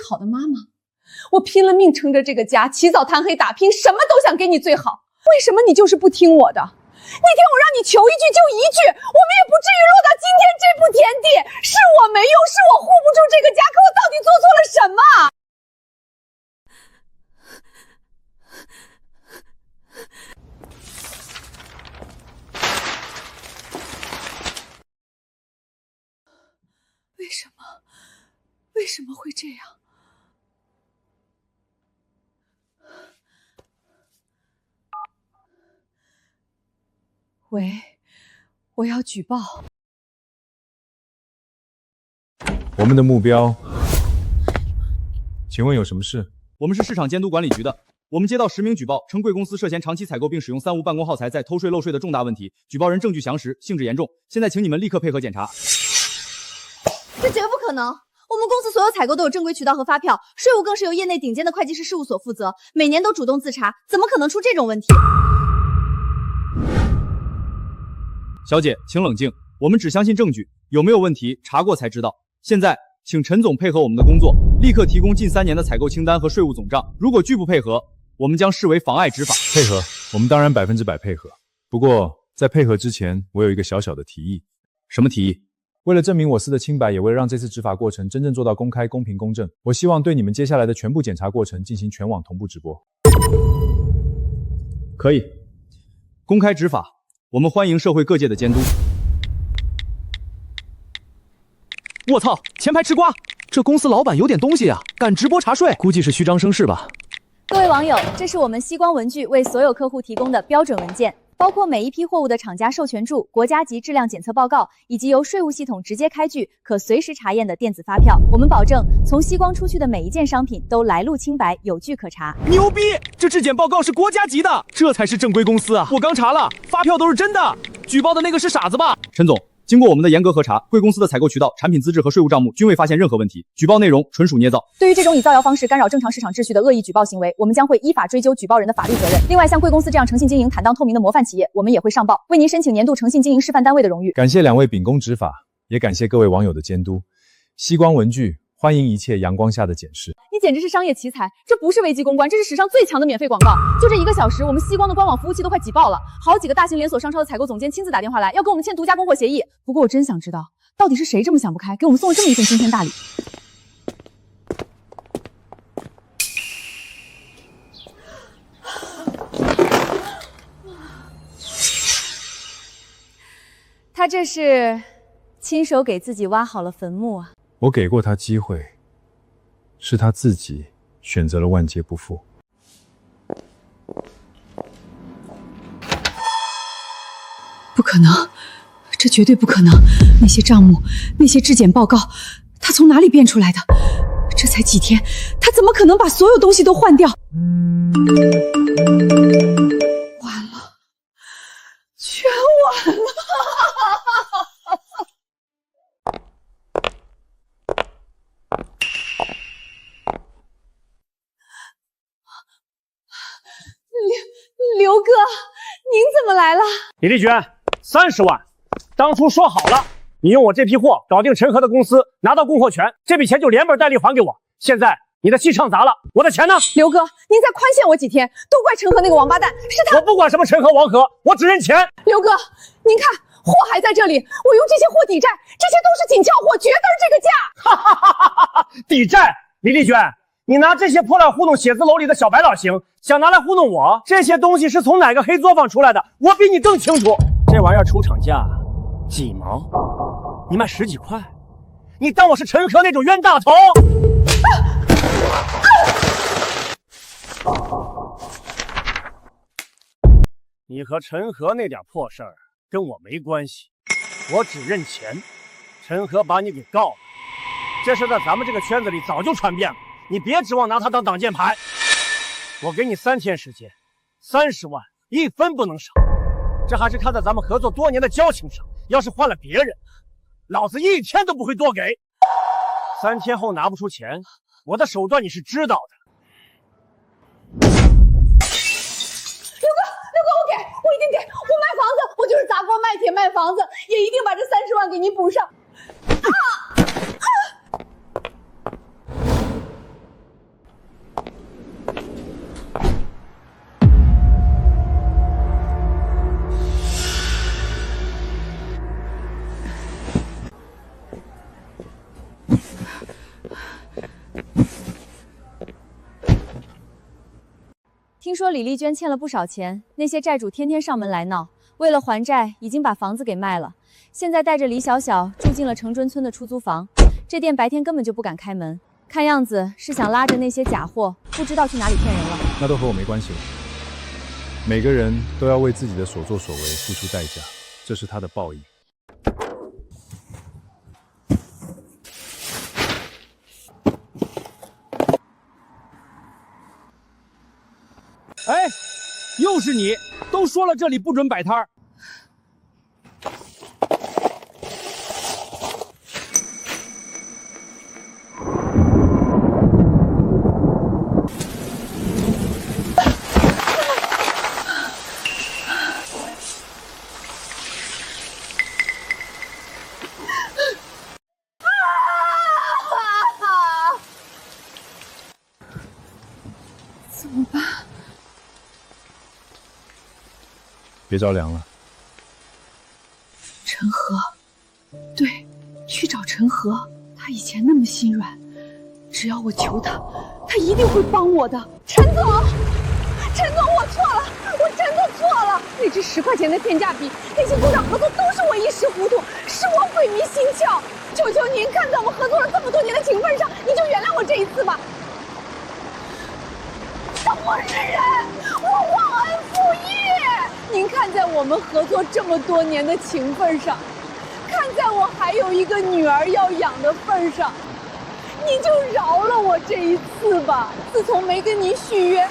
好的妈妈，我拼了命撑着这个家，起早贪黑打拼，什么都想给你最好，为什么你就是不听我的？那天我让你求一句就一句，我们也不至于落到今天这步田地。是我没用，是我护不住这个家，可我到底做错了什么？为什么会这样？喂，我要举报。我们的目标，请问有什么事？我们是市场监督管理局的，我们接到10名举报，称贵公司涉嫌长期采购并使用3无办公耗材，在偷税漏税的重大问题。举报人证据详实，性质严重，现在请你们立刻配合检查。这绝不可能！我们公司所有采购都有正规渠道和发票，税务更是由业内顶尖的会计师事务所负责，每年都主动自查，怎么可能出这种问题？小姐，请冷静，我们只相信证据，有没有问题查过才知道。现在，请陈总配合我们的工作，立刻提供近3年的采购清单和税务总账。如果拒不配合，我们将视为妨碍执法。配合，我们当然100%配合。不过在配合之前，我有一个小小的提议。什么提议？为了证明我司的清白，也为了让这次执法过程真正做到公开、公平、公正，我希望对你们接下来的全部检查过程进行全网同步直播。可以，公开执法，我们欢迎社会各界的监督。我操，前排吃瓜，这公司老板有点东西啊，敢直播查税，估计是虚张声势吧。各位网友，这是我们西光文具为所有客户提供的标准文件，包括每一批货物的厂家授权注、国家级质量检测报告，以及由税务系统直接开具、可随时查验的电子发票。我们保证从西光出去的每一件商品都来路清白、有据可查。牛逼！这质检报告是国家级的，这才是正规公司啊！我刚查了，发票都是真的。举报的那个是傻子吧？陈总，经过我们的严格核查，贵公司的采购渠道、产品资质和税务账目均未发现任何问题，举报内容纯属捏造。对于这种以造谣方式干扰正常市场秩序的恶意举报行为，我们将会依法追究举报人的法律责任。另外，像贵公司这样诚信经营、坦荡透明的模范企业，我们也会上报，为您申请年度诚信经营示范单位的荣誉。感谢2位秉公执法，也感谢各位网友的监督。西光文具欢迎一切阳光下的检视。你简直是商业奇才，这不是危机公关，这是史上最强的免费广告。就这1个小时，我们西光的官网服务器都快挤爆了，好几个大型连锁商超的采购总监亲自打电话来，要跟我们签独家供货协议。不过我真想知道，到底是谁这么想不开，给我们送了这么一份惊天大礼？他这是亲手给自己挖好了坟墓啊！我给过他机会，是他自己选择了万劫不复。不可能，这绝对不可能！那些账目，那些质检报告，他从哪里变出来的？这才几天，他怎么可能把所有东西都换掉？完了，全完了！刘哥，您怎么来了？李丽娟，30万，当初说好了，你用我这批货搞定陈和的公司，拿到供货权，这笔钱就连本带利还给我。现在你的戏唱砸了，我的钱呢？刘哥，您再宽限我几天，都怪陈和那个王八蛋，是他。我不管什么陈和王和，我只认钱。刘哥，您看货还在这里，我用这些货抵债，这些都是紧俏货，绝对是这个价。哈哈哈哈哈！抵债，李丽娟，你拿这些破烂糊弄写字楼里的小白老行，想拿来糊弄我？这些东西是从哪个黑作坊出来的？我比你更清楚。这玩意儿出厂价几毛，你卖10几块，你当我是陈和那种冤大头？你和陈和那点破事儿跟我没关系，我只认钱。陈和把你给告了，这事在咱们这个圈子里早就传遍了，你别指望拿他当挡箭牌。我给你3天时间，30万1分不能少，这还是看在咱们合作多年的交情上，要是换了别人，老子1天都不会多给。3天后拿不出钱，我的手段你是知道的。刘哥，我给，我一定给，我卖房子，我就是砸锅卖铁卖房子，也一定把这30万给您补上。听说李丽娟欠了不少钱，那些债主天天上门来闹，为了还债，已经把房子给卖了。现在带着李小小住进了城春村的出租房，这店白天根本就不敢开门，看样子是想拉着那些假货，不知道去哪里骗人了。那都和我没关系了。每个人都要为自己的所作所为付出代价，这是他的报应。哎，又是你！都说了这里不准摆摊儿。怎么办？别着凉了。陈和，对，去找陈和。他以前那么心软，只要我求他，他一定会帮我的。陈总，陈总，我错了，我真的错了。那只10块钱的天价笔，那些工厂合作都是我一时糊涂，是我鬼迷心窍。求求您，看在我们合作了这么多年的情分上，你就原谅我这一次吧。我是人，我忘恩负义。您看在我们合作这么多年的情分上，看在我还有一个女儿要养的份上，你就饶了我这一次吧。自从没跟您续约，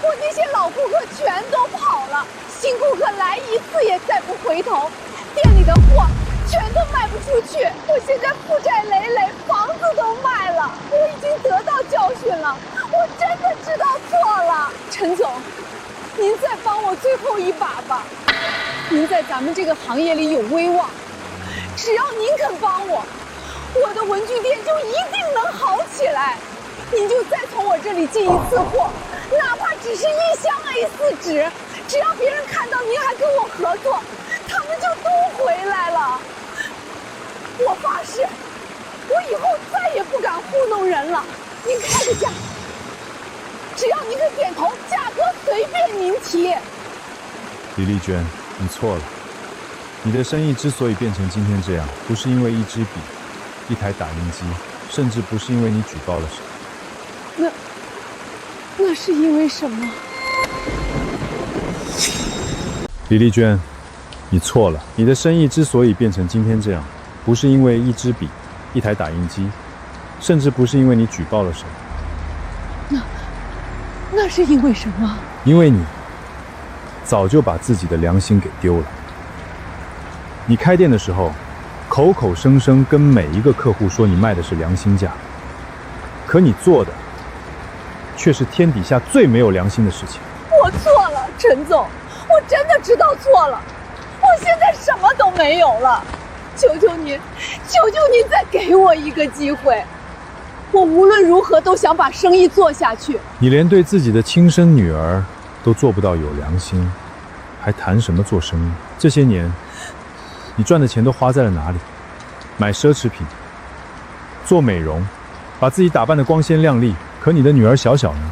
我那些老顾客全都跑了，新顾客来一次也再不回头，店里的货全都卖不出去，我现在负债累累，房子都卖了，我已经得到教训了，我真的知道错了。陈总，您再帮我最后一把吧，您在咱们这个行业里有威望，只要您肯帮我，我的文具店就一定能好起来。您就再从我这里进一次货，哪怕只是1箱A4纸，只要别人看到您还跟我合作，他们就都回来了。我发誓，我以后再也不敢糊弄人了。您开个价，只要您肯点头，价格随便您提。李丽娟，你错了。你的生意之所以变成今天这样，不是因为一支笔、一台打印机，甚至不是因为你举报了谁。那是因为什么？李丽娟，你错了。你的生意之所以变成今天这样，不是因为一支笔、一台打印机，甚至不是因为你举报了谁。那是因为什么？因为你早就把自己的良心给丢了。你开店的时候，口口声声跟每一个客户说你卖的是良心价，可你做的却是天底下最没有良心的事情。我错了，陈总，我真的知道错了，我现在什么都没有了，求求您，求求您再给我一个机会。我无论如何都想把生意做下去。你连对自己的亲生女儿都做不到有良心，还谈什么做生意？这些年，你赚的钱都花在了哪里？买奢侈品，做美容，把自己打扮得光鲜亮丽。可你的女儿小小呢？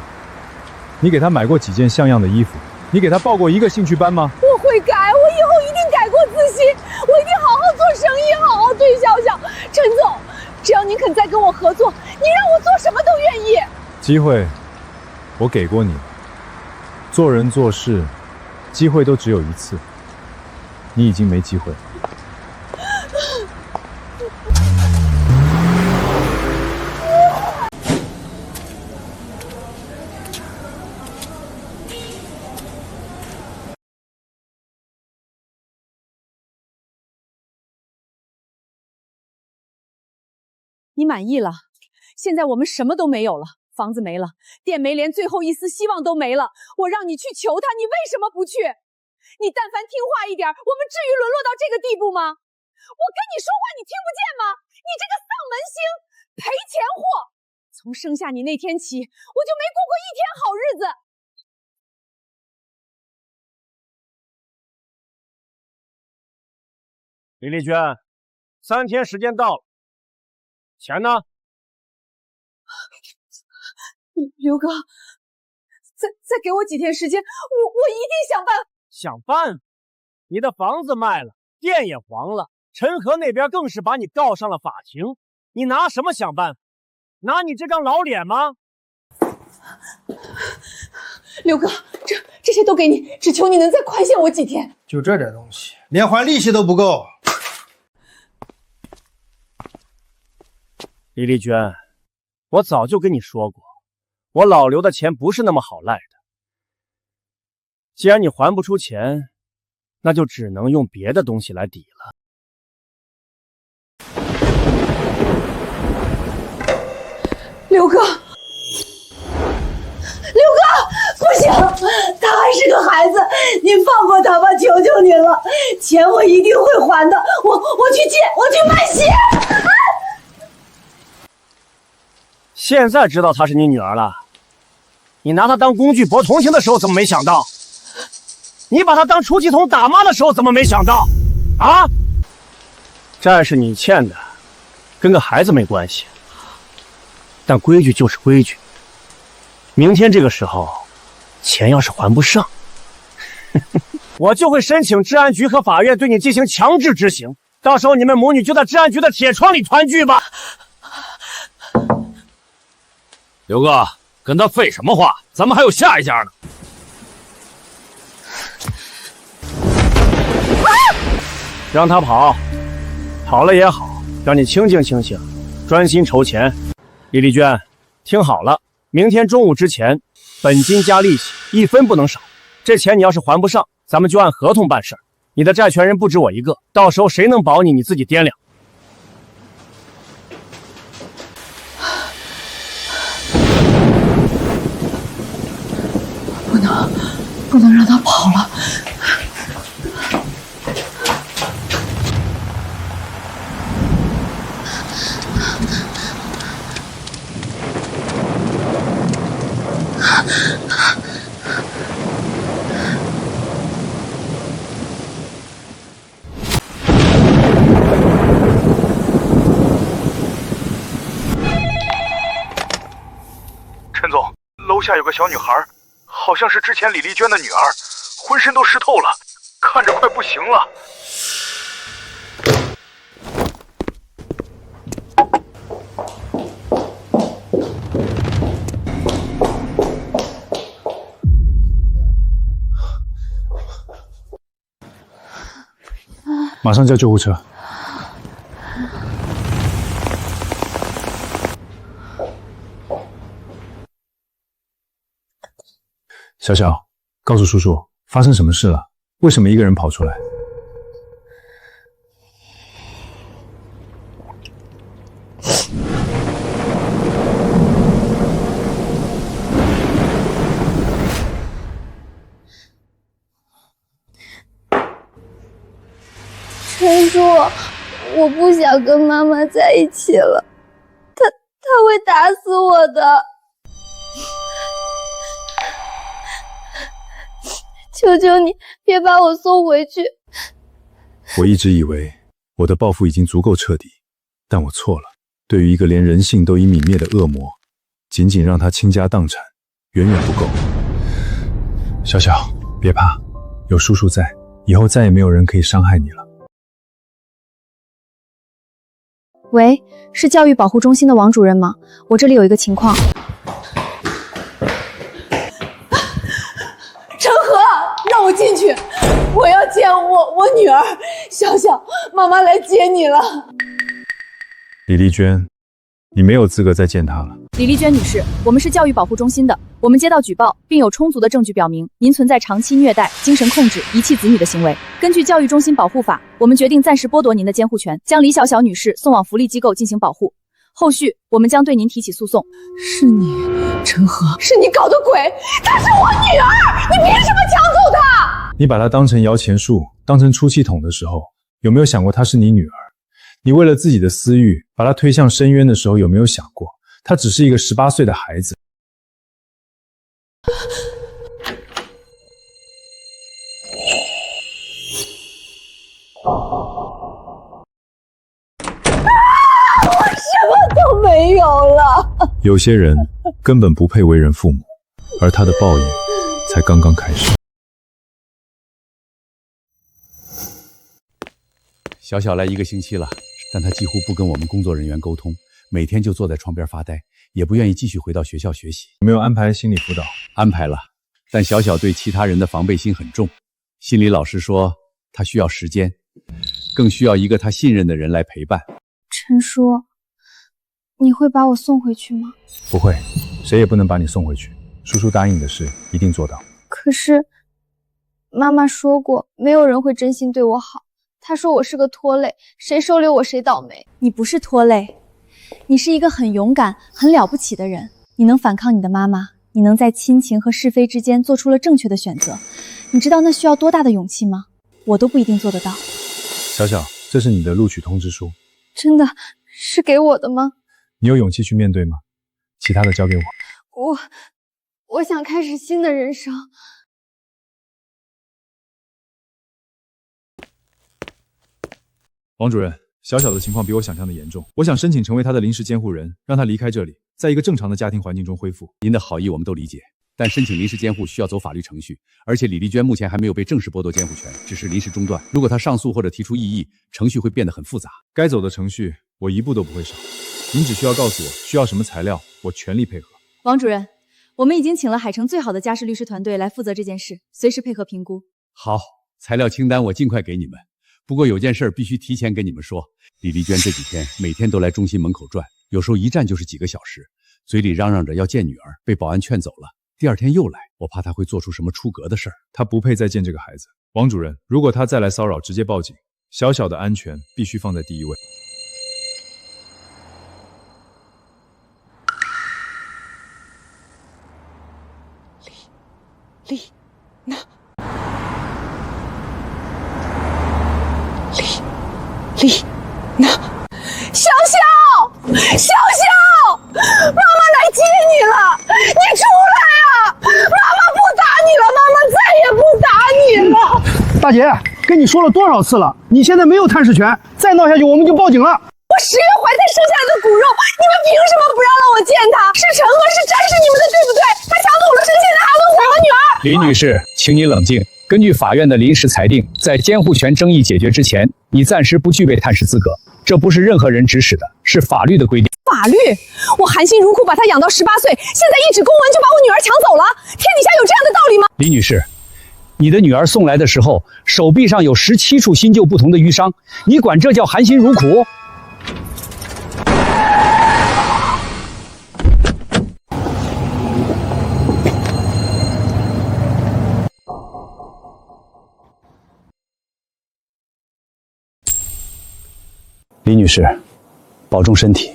你给她买过几件像样的衣服？你给她报过一个兴趣班吗？我会改，我以后一定改过自新，我一定好好做生意，好好对小小。陈总，只要您肯再跟我合作，你让我做什么都愿意。机会，我给过你。做人做事，机会都只有一次，你已经没机会了。你满意了？现在我们什么都没有了，房子没了，店没，连最后一丝希望都没了。我让你去求他，你为什么不去？你但凡听话一点，我们至于沦落到这个地步吗？我跟你说话你听不见吗？你这个丧门星，赔钱货！从生下你那天起，我就没过过一天好日子。李丽娟，3天时间到了，钱呢？刘哥，再给我几天时间，我一定想办法。想办法？你的房子卖了，店也黄了，陈河那边更是把你告上了法庭。你拿什么想办法？拿你这张老脸吗？刘哥，这些都给你，只求你能再宽限我几天。就这点东西，连还利息都不够。李丽娟，我早就跟你说过，我老刘的钱不是那么好赖的。既然你还不出钱，那就只能用别的东西来抵了。刘哥，不行，他还是个孩子，您放过他吧，求求您了，钱我一定会还的。我去借，我去买鞋。现在知道她是你女儿了，你拿她当工具博同情的时候怎么没想到？你把她当出气筒打骂的时候怎么没想到？啊？债是你欠的，跟个孩子没关系，但规矩就是规矩。明天这个时候，钱要是还不上，我就会申请治安局和法院对你进行强制执行。到时候你们母女就在治安局的铁窗里团聚吧。刘哥，跟他废什么话？咱们还有下一家呢。让他跑，跑了也好，让你清静清静，专心筹钱。李丽娟，听好了，明天中午之前，本金加利息1分不能少。这钱你要是还不上，咱们就按合同办事儿。你的债权人不止我一个，到时候谁能保你，你自己掂量。不能让他跑了。陈总，楼下有个小女孩，好像是之前李丽娟的女儿，浑身都湿透了，看着快不行了。马上叫救护车。小小，告诉叔叔发生什么事了？为什么一个人跑出来？陈叔，我不想跟妈妈在一起了，她他会打死我的。求求你，别把我送回去。我一直以为我的报复已经足够彻底，但我错了。对于一个连人性都已泯灭的恶魔，仅仅让他倾家荡产，远远不够。小小，别怕，有叔叔在，以后再也没有人可以伤害你了。喂，是教育保护中心的王主任吗？我这里有一个情况。陈和，让我进去，我要见我女儿小小，妈妈来接你了。李丽娟，你没有资格再见她了。李丽娟女士，我们是教育保护中心的，我们接到举报，并有充足的证据表明您存在长期虐待、精神控制、遗弃子女的行为。根据教育中心保护法，我们决定暂时剥夺您的监护权，将李小小女士送往福利机构进行保护。后续我们将对您提起诉讼。是你，陈和，是你搞的鬼！她是我女儿，你凭什么抢走她？你把她当成摇钱树，当成出气筒的时候，有没有想过她是你女儿？你为了自己的私欲，把她推向深渊的时候，有没有想过，她只是一个18岁的孩子？我什么都没有了。有些人根本不配为人父母，而他的报应才刚刚开始。小小来1个星期了，但他几乎不跟我们工作人员沟通，每天就坐在床边发呆，也不愿意继续回到学校学习。有没有安排心理辅导？安排了，但小小对其他人的防备心很重。心理老师说他需要时间，更需要一个他信任的人来陪伴。陈叔，你会把我送回去吗？不会，谁也不能把你送回去。叔叔答应的事一定做到。可是妈妈说过，没有人会真心对我好。她说我是个拖累，谁收留我谁倒霉。你不是拖累，你是一个很勇敢、很了不起的人。你能反抗你的妈妈，你能在亲情和是非之间做出了正确的选择。你知道那需要多大的勇气吗？我都不一定做得到。小小，这是你的录取通知书。真的是给我的吗？你有勇气去面对吗？其他的交给我。我想开始新的人生。王主任，小小的情况比我想象的严重，我想申请成为他的临时监护人，让他离开这里，在一个正常的家庭环境中恢复。您的好意我们都理解，但申请临时监护需要走法律程序，而且李丽娟目前还没有被正式剥夺监护权，只是临时中断。如果她上诉或者提出异议，程序会变得很复杂。该走的程序我一步都不会少，您只需要告诉我需要什么材料，我全力配合。王主任，我们已经请了海城最好的家事律师团队来负责这件事，随时配合评估。好，材料清单我尽快给你们。不过有件事必须提前跟你们说，李丽娟这几天每天都来中心门口转，有时候一站就是几个小时，嘴里嚷嚷着要见女儿，被保安劝走了。第二天又来，我怕她会做出什么出格的事儿。她不配再见这个孩子。王主任，如果她再来骚扰，直接报警。小小的安全必须放在第一位。丽娜，丽娜，小小，小小，妈妈来接你了，你出来啊！妈妈不打你了，妈妈再也不打你了。大姐，跟你说了多少次了，你现在没有探视权，再闹下去我们就报警了。我10月怀胎生下来的骨肉，你们凭什么不让我见他？是陈和，是詹是你们的，对不对？他抢走了深陷的韩文虎和女儿。李女士，请你冷静。根据法院的临时裁定，在监护权争议解决之前，你暂时不具备探视资格。这不是任何人指使的，是法律的规定。法律？我含辛茹苦把他养到18岁，现在一纸公文就把我女儿抢走了，天底下有这样的道理吗？李女士，你的女儿送来的时候，手臂上有17处新旧不同的淤伤，你管这叫含辛茹苦？李女士，保重身体。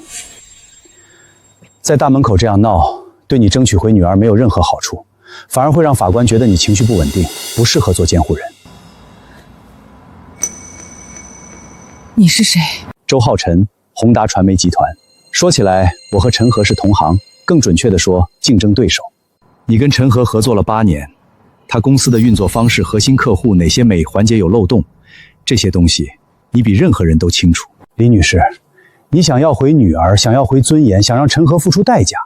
在大门口这样闹，对你争取回女儿没有任何好处，反而会让法官觉得你情绪不稳定，不适合做监护人。你是谁？周浩辰，宏达传媒集团。说起来，我和陈和是同行，更准确地说，竞争对手。你跟陈和合作了8年，他公司的运作方式、核心客户哪些每环节有漏洞，这些东西你比任何人都清楚。李女士，你想要回女儿，想要回尊严，想让陈和付出代价，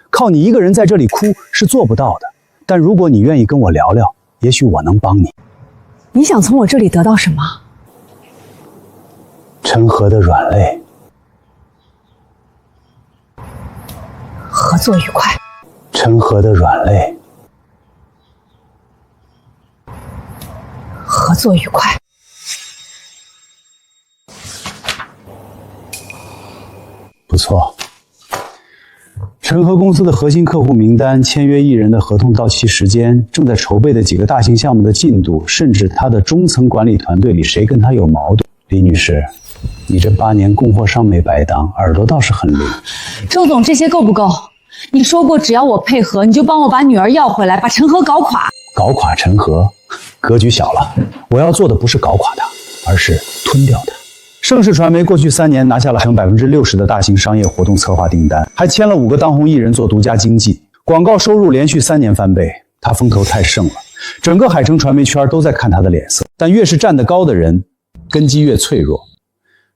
靠你一个人在这里哭是做不到的。但如果你愿意跟我聊聊，也许我能帮你。你想从我这里得到什么？陈和的软肋。合作愉快。陈和的软肋。合作愉快。不错。陈和公司的核心客户名单、签约艺人的合同到期时间、正在筹备的几个大型项目的进度，甚至他的中层管理团队里谁跟他有矛盾。李女士，你这8年供货商没白当，耳朵倒是很灵。周总，这些够不够？你说过只要我配合，你就帮我把女儿要回来，把陈和搞垮。搞垮陈和，格局小了。我要做的不是搞垮他，而是吞掉他。盛世传媒过去3年拿下了60%的大型商业活动策划订单，还签了5个当红艺人做独家经纪，广告收入连续3年翻倍。他风头太盛了，整个海城传媒圈都在看他的脸色。但越是站得高的人，根基越脆弱。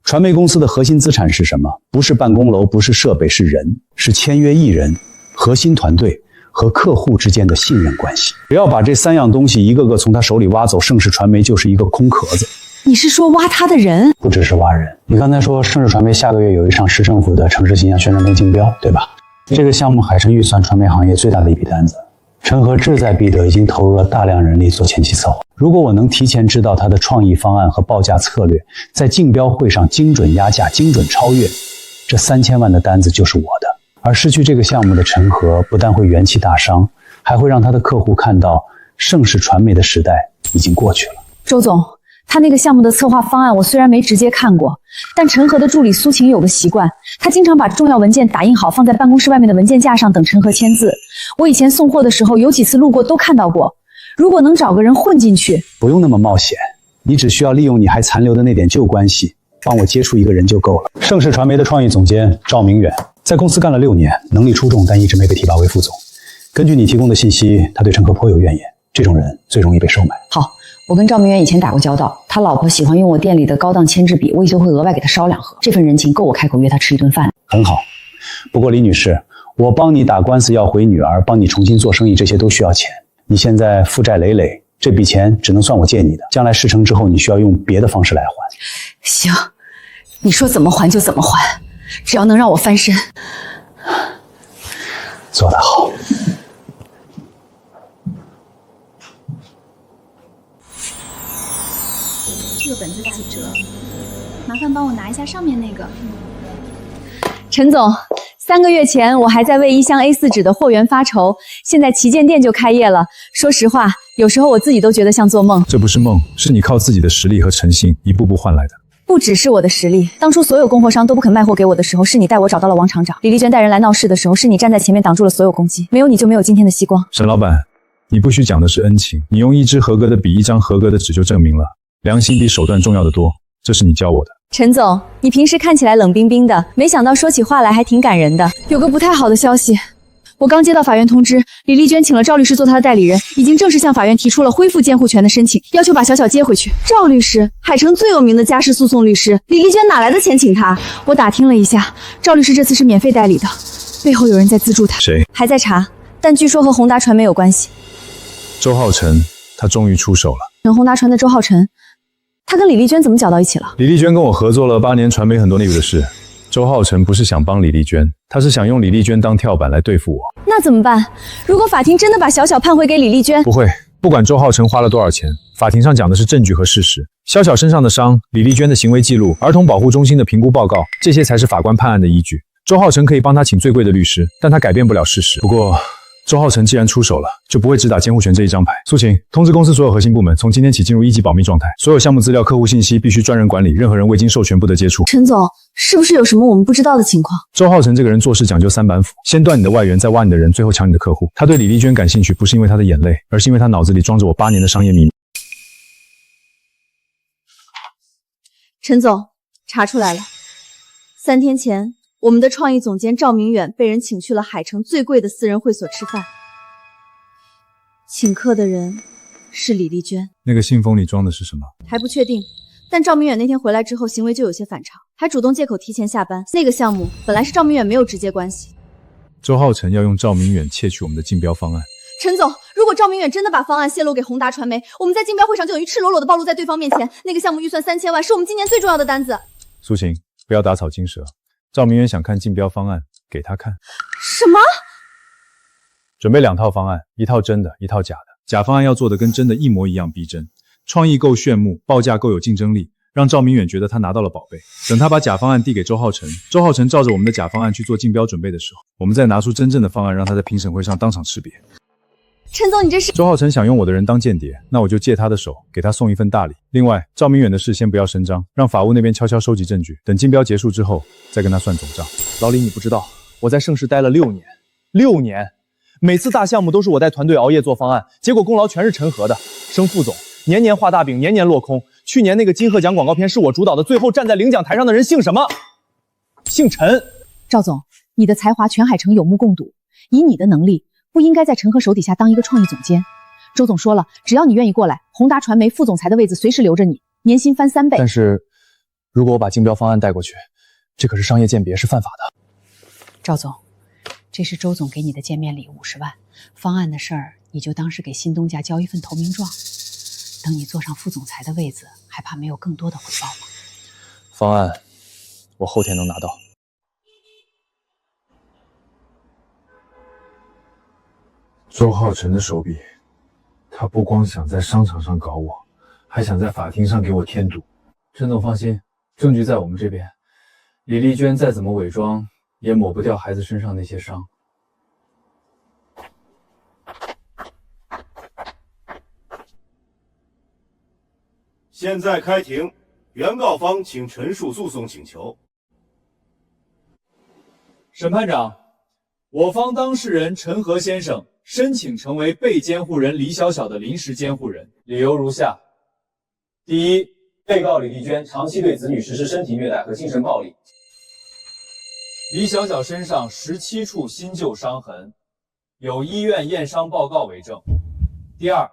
传媒公司的核心资产是什么？不是办公楼，不是设备，是人，是签约艺人、核心团队和客户之间的信任关系。只要把这3样东西一个个从他手里挖走，盛世传媒就是一个空壳子。你是说挖他的人？不只是挖人。你刚才说盛世传媒下个月有一场市政府的城市形象宣传片竞标，对吧？这个项目海城预算传媒行业最大的一笔单子，陈和志在必得，已经投入了大量人力做前期策划。如果我能提前知道他的创意方案和报价策略，在竞标会上精准压价、精准超越，这3000万的单子就是我的。而失去这个项目的陈和，不但会元气大伤，还会让他的客户看到盛世传媒的时代已经过去了。周总，他那个项目的策划方案我虽然没直接看过，但陈和的助理苏晴有个习惯，他经常把重要文件打印好放在办公室外面的文件架上等陈和签字。我以前送货的时候有几次路过都看到过。如果能找个人混进去，不用那么冒险，你只需要利用你还残留的那点旧关系，帮我接触一个人就够了。盛世传媒的创意总监赵明远在公司干了6年，能力出众，但一直没被提拔为副总。根据你提供的信息，他对陈和颇有怨言，这种人最容易被收买。好，我跟赵明远以前打过交道，他老婆喜欢用我店里的高档签字笔，我也就会额外给他烧2盒，这份人情够我开口约他吃一顿饭。很好，不过李女士，我帮你打官司要回女儿，帮你重新做生意，这些都需要钱。你现在负债累累，这笔钱只能算我借你的，将来事成之后你需要用别的方式来还。行，你说怎么还就怎么还，只要能让我翻身。做得好。这个本子打几折？麻烦帮我拿一下上面那个。陈总，3个月前我还在为1箱 A4 纸的货源发愁，现在旗舰店就开业了。说实话，有时候我自己都觉得像做梦。这不是梦，是你靠自己的实力和诚信一步步换来的。不只是我的实力，当初所有供货商都不肯卖货给我的时候，是你带我找到了王厂长；李丽娟带人来闹事的时候，是你站在前面挡住了所有攻击。没有你就没有今天的希光。沈老板，你不需讲的是恩情，你用1支合格的笔、1张合格的纸就证明了良心比手段重要的多，这是你教我的。陈总，你平时看起来冷冰冰的，没想到说起话来还挺感人的。有个不太好的消息，我刚接到法院通知，李丽娟请了赵律师做她的代理人，已经正式向法院提出了恢复监护权的申请，要求把小小接回去。赵律师，海城最有名的家事诉讼律师，李丽娟哪来的钱请他？我打听了一下，赵律师这次是免费代理的，背后有人在资助他。谁？还在查，但据说和宏达传媒有关系。周浩辰，他终于出手了。宏达传的周浩辰，他跟李丽娟怎么搅到一起了？李丽娟跟我合作了8年，传媒很多内部的事。周浩辰不是想帮李丽娟，他是想用李丽娟当跳板来对付我。那怎么办？如果法庭真的把小小判回给李丽娟，不会，不管周浩辰花了多少钱，法庭上讲的是证据和事实。小小身上的伤，李丽娟的行为记录，儿童保护中心的评估报告，这些才是法官判案的依据。周浩辰可以帮他请最贵的律师，但他改变不了事实。不过周浩辰既然出手了，就不会只打监护权这一张牌。苏晴，通知公司所有核心部门，从今天起进入1级保密状态，所有项目资料、客户信息必须专人管理，任何人未经授权不得接触。陈总，是不是有什么我们不知道的情况？周浩辰这个人做事讲究3板斧，先断你的外援，再挖你的人，最后抢你的客户。他对李丽娟感兴趣，不是因为他的眼泪，而是因为他脑子里装着我8年的商业秘密。陈总，查出来了，3天前我们的创意总监赵明远被人请去了海城最贵的私人会所吃饭，请客的人是李丽娟。那个信封里装的是什么？还不确定，但赵明远那天回来之后行为就有些反常，还主动借口提前下班。那个项目本来是赵明远没有直接关系。周浩辰要用赵明远窃取我们的竞标方案。陈总，如果赵明远真的把方案泄露给宏达传媒，我们在竞标会上就等于赤裸裸的暴露在对方面前。那个项目预算3000万，是我们今年最重要的单子。苏晴，不要打草惊蛇。赵明远想看竞标方案，给他看。什么？准备2套方案，一套真的，一套假的。假方案要做的跟真的一模一样逼真，创意够炫目，报价够有竞争力，让赵明远觉得他拿到了宝贝。等他把假方案递给周浩辰，周浩辰照着我们的假方案去做竞标准备的时候，我们再拿出真正的方案，让他在评审会上当场识别。陈总，你这是……周浩辰想用我的人当间谍，那我就借他的手，给他送一份大礼。另外，赵明远的事先不要声张，让法务那边悄悄收集证据，等竞标结束之后，再跟他算总账。老李，你不知道，我在盛世待了6年，6年，每次大项目都是我带团队熬夜做方案，结果功劳全是陈和的。升副总，年年画大饼，年年落空。去年那个金鹤奖广告片是我主导的，最后站在领奖台上的人姓什么？姓陈。赵总，你的才华全海城有目共睹，以你的能力，不应该在陈和手底下当一个创意总监。周总说了，只要你愿意过来，宏达传媒副总裁的位子随时留着你，年薪翻3倍。但是，如果我把竞标方案带过去，这可是商业鉴别，是犯法的。赵总，这是周总给你的见面礼50万，方案的事儿你就当是给新东家交一份投名状。等你坐上副总裁的位子，还怕没有更多的回报吗？方案，我后天能拿到。周浩辰的手笔，他不光想在商场上搞我，还想在法庭上给我添堵。陈总放心，证据在我们这边。李丽娟再怎么伪装，也抹不掉孩子身上那些伤。现在开庭，原告方请陈述诉讼请求。审判长，我方当事人陈和先生申请成为被监护人李小小的临时监护人，理由如下：第一，被告李丽娟长期对子女实施身体虐待和精神暴力，李小小身上17处新旧伤痕，有医院验伤报告为证。第二，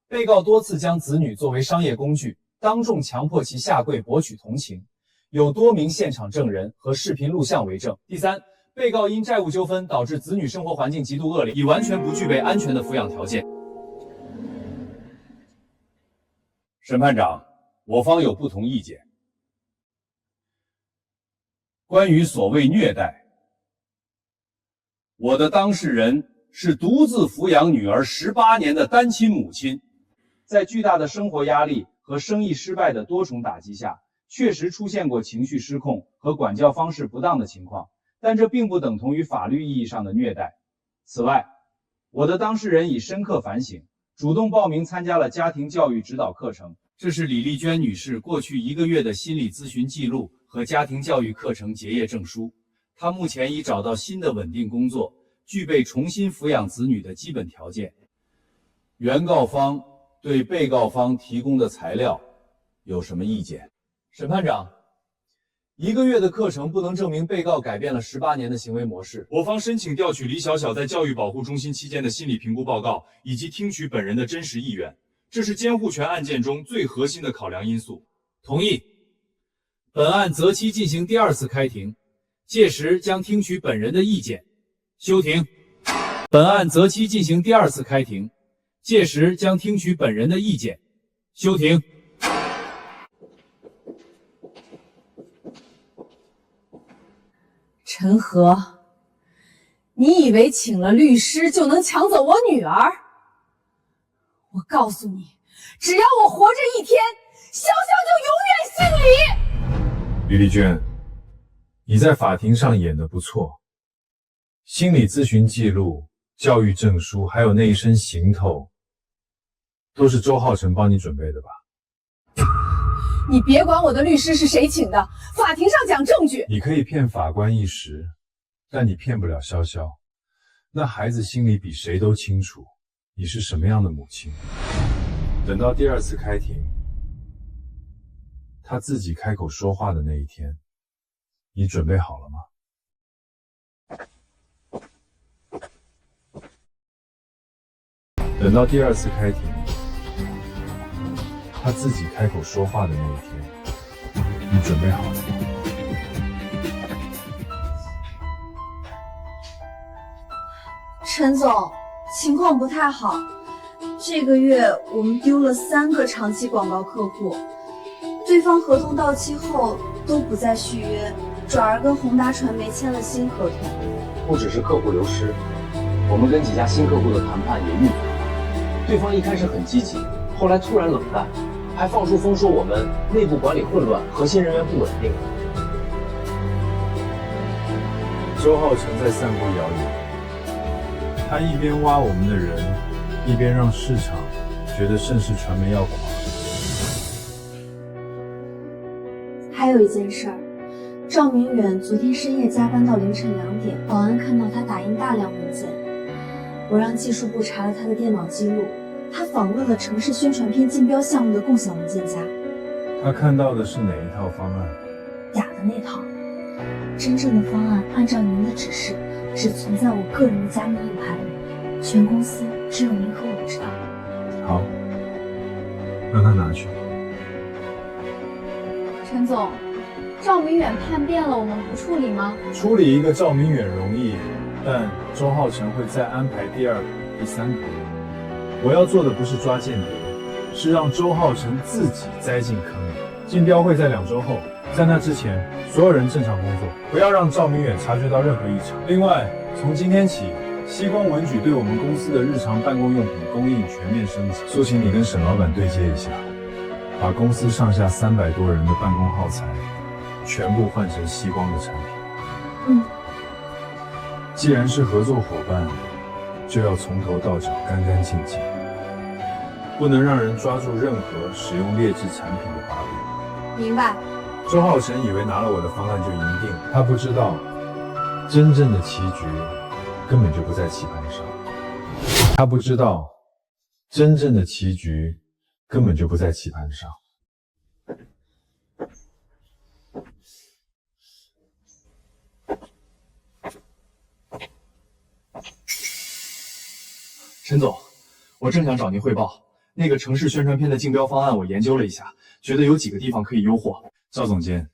被告多次将子女作为商业工具，当众强迫其下跪博取同情，有多名现场证人和视频录像为证。第三，被告因债务纠纷导致子女生活环境极度恶劣，已完全不具备安全的抚养条件。审判长，我方有不同意见。关于所谓虐待，我的当事人是独自抚养女儿18年的单亲母亲，在巨大的生活压力和生意失败的多重打击下，确实出现过情绪失控和管教方式不当的情况，但这并不等同于法律意义上的虐待。此外，我的当事人已深刻反省，主动报名参加了家庭教育指导课程。这是李丽娟女士过去1个月的心理咨询记录和家庭教育课程结业证书。她目前已找到新的稳定工作，具备重新抚养子女的基本条件。原告方对被告方提供的材料有什么意见？审判长，1个月的课程不能证明被告改变了18年的行为模式。我方申请调取李小小在教育保护中心期间的心理评估报告，以及听取本人的真实意愿，这是监护权案件中最核心的考量因素。同意。本案择期进行第2次开庭，届时将听取本人的意见。休庭。本案择期进行第2次开庭，届时将听取本人的意见。休庭。陈和，你以为请了律师就能抢走我女儿？我告诉你，只要我活着一天，潇潇就永远姓李。李丽娟，你在法庭上演得不错，心理咨询记录、教育证书，还有那一身行头，都是周浩辰帮你准备的吧？你别管我的律师是谁请的，法庭上讲证据。你可以骗法官一时，但你骗不了潇潇。那孩子心里比谁都清楚，你是什么样的母亲。等到第2次开庭，他自己开口说话的那一天，你准备好了吗？等到第二次开庭，他自己开口说话的那一天，你准备好了吗？陈总，情况不太好。这个月我们丢了3个长期广告客户，对方合同到期后都不再续约，转而跟宏达传媒签了新合同。不只是客户流失，我们跟几家新客户的谈判也遇阻。对方一开始很积极，后来突然冷淡，还放出风说我们内部管理混乱，核心人员不稳定。周浩辰在散布谣言，他一边挖我们的人，一边让市场觉得盛世传媒要垮。还有一件事儿，赵明远昨天深夜加班到凌晨2点，保安看到他打印大量文件。我让技术部查了他的电脑记录，他访问了城市宣传片竞标项目的共享文件夹。他看到的是哪一套方案？假的那套。真正的方案按照您的指示，只存在我个人的加密硬盘里，全公司只有您和我知道。好，让他拿去。陈总，赵明远叛变了，我们不处理吗？处理一个赵明远容易，但周浩辰会再安排第2个、第3个。我要做的不是抓间谍，是让周浩辰自己栽进坑里。竞标会在2周后，在那之前，所有人正常工作，不要让赵明远察觉到任何异常。另外，从今天起，西光文举对我们公司的日常办公用品供应全面升级。苏晴，你跟沈老板对接一下，把公司上下300多人的办公耗材全部换成西光的产品。既然是合作伙伴，就要从头到脚干干净净，不能让人抓住任何使用劣质产品的把柄。明白。周浩辰以为拿了我的方案就赢定了，他不知道，真正的棋局根本就不在棋盘上。他不知道，真正的棋局根本就不在棋盘上。陈总，我正想找您汇报，那个城市宣传片的竞标方案我研究了一下，觉得有几个地方可以优化。赵总监，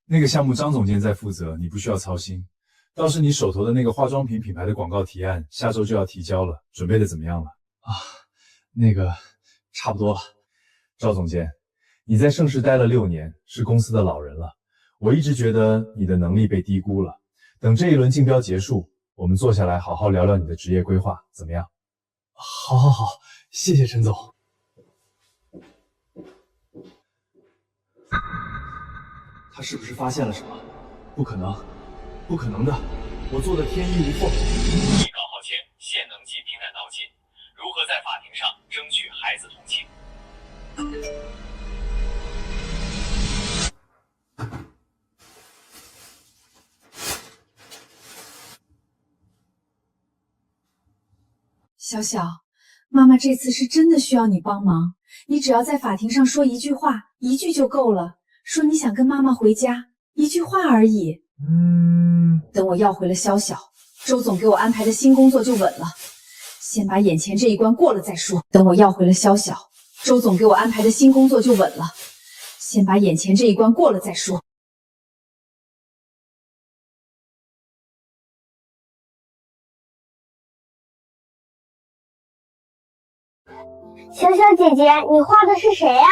那个项目张总监在负责，你不需要操心。倒是你手头的那个化妆品品牌的广告提案，下周就要提交了，准备的怎么样了？那个差不多了。赵总监，你在盛世待了6年，是公司的老人了。我一直觉得你的能力被低估了。等这一轮竞标结束，我们坐下来好好聊聊你的职业规划，怎么样？好，谢谢陈总。他是不是发现了什么？不可能，不可能的，我做的天衣无缝。被告浩谦现能进平台道歉，如何在法庭上争取孩子同情？小小，妈妈这次是真的需要你帮忙，你只要在法庭上说一句话，1句就够了，说你想跟妈妈回家，1句话而已。等我要回了潇潇，周总给我安排的新工作就稳了。先把眼前这一关过了再说。等我要回了潇潇，周总给我安排的新工作就稳了。先把眼前这一关过了再说。小小姐姐，你画的是谁啊？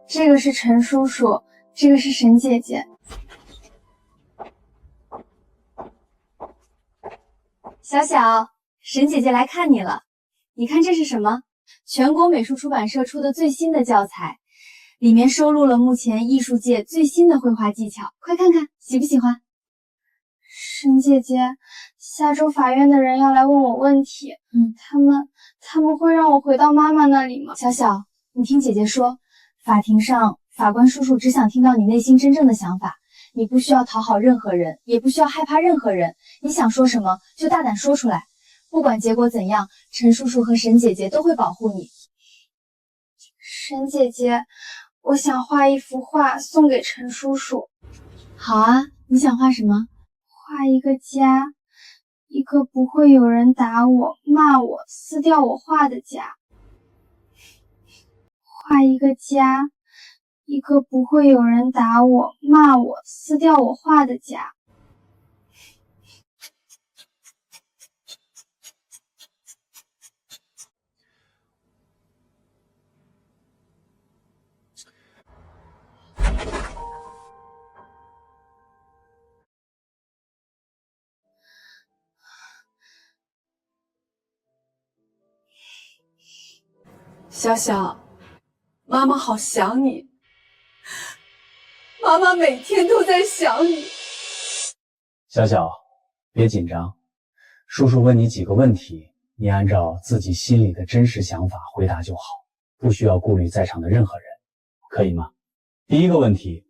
这个是陈叔叔，这个是沈姐姐。小小，沈姐姐来看你了。你看这是什么？全国美术出版社出的最新的教材，里面收录了目前艺术界最新的绘画技巧，快看看，喜不喜欢？沈姐姐，下周法院的人要来问我问题，他们会让我回到妈妈那里吗？小小，你听姐姐说，法庭上法官叔叔只想听到你内心真正的想法，你不需要讨好任何人，也不需要害怕任何人，你想说什么就大胆说出来，不管结果怎样，陈叔叔和沈姐姐都会保护你。沈姐姐，我想画一幅画送给陈叔叔。好啊，你想画什么？画一个家，一个不会有人打我、骂我、撕掉我画的家。画一个家，一个不会有人打我、骂我、撕掉我画的家。小小，妈妈好想你，妈妈每天都在想你。小小，别紧张，叔叔问你几个问题，你按照自己心里的真实想法回答就好，不需要顾虑在场的任何人，可以吗？第一个问题，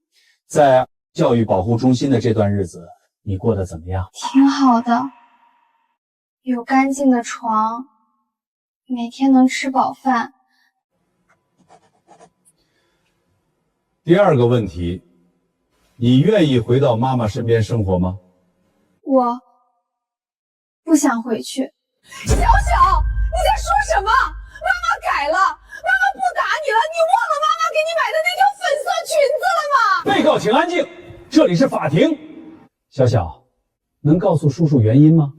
在教育保护中心的这段日子，你过得怎么样？挺好的，有干净的床，每天能吃饱饭。第二个问题，你愿意回到妈妈身边生活吗？我不想回去。小小，你在说什么？妈妈改了，妈妈不打你了，你忘了妈妈给你买的那条粉色裙子了吗？被告请安静，这里是法庭。小小，能告诉叔叔原因吗？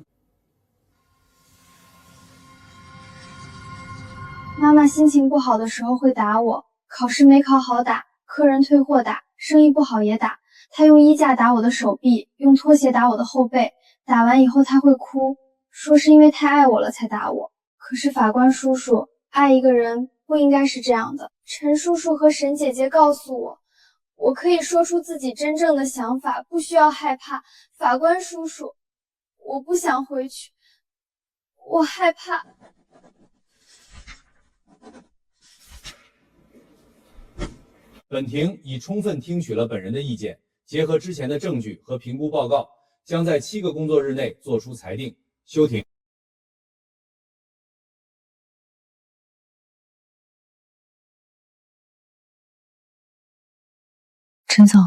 妈妈心情不好的时候会打我，考试没考好打，客人退货打，生意不好也打。她用衣架打我的手臂，用拖鞋打我的后背，打完以后她会哭，说是因为太爱我了才打我。可是法官叔叔，爱一个人不应该是这样的。陈叔叔和沈姐姐告诉我，我可以说出自己真正的想法，不需要害怕。法官叔叔，我不想回去，我害怕。本庭已充分听取了本人的意见，结合之前的证据和评估报告，将在7个工作日内作出裁定。休庭。陈总，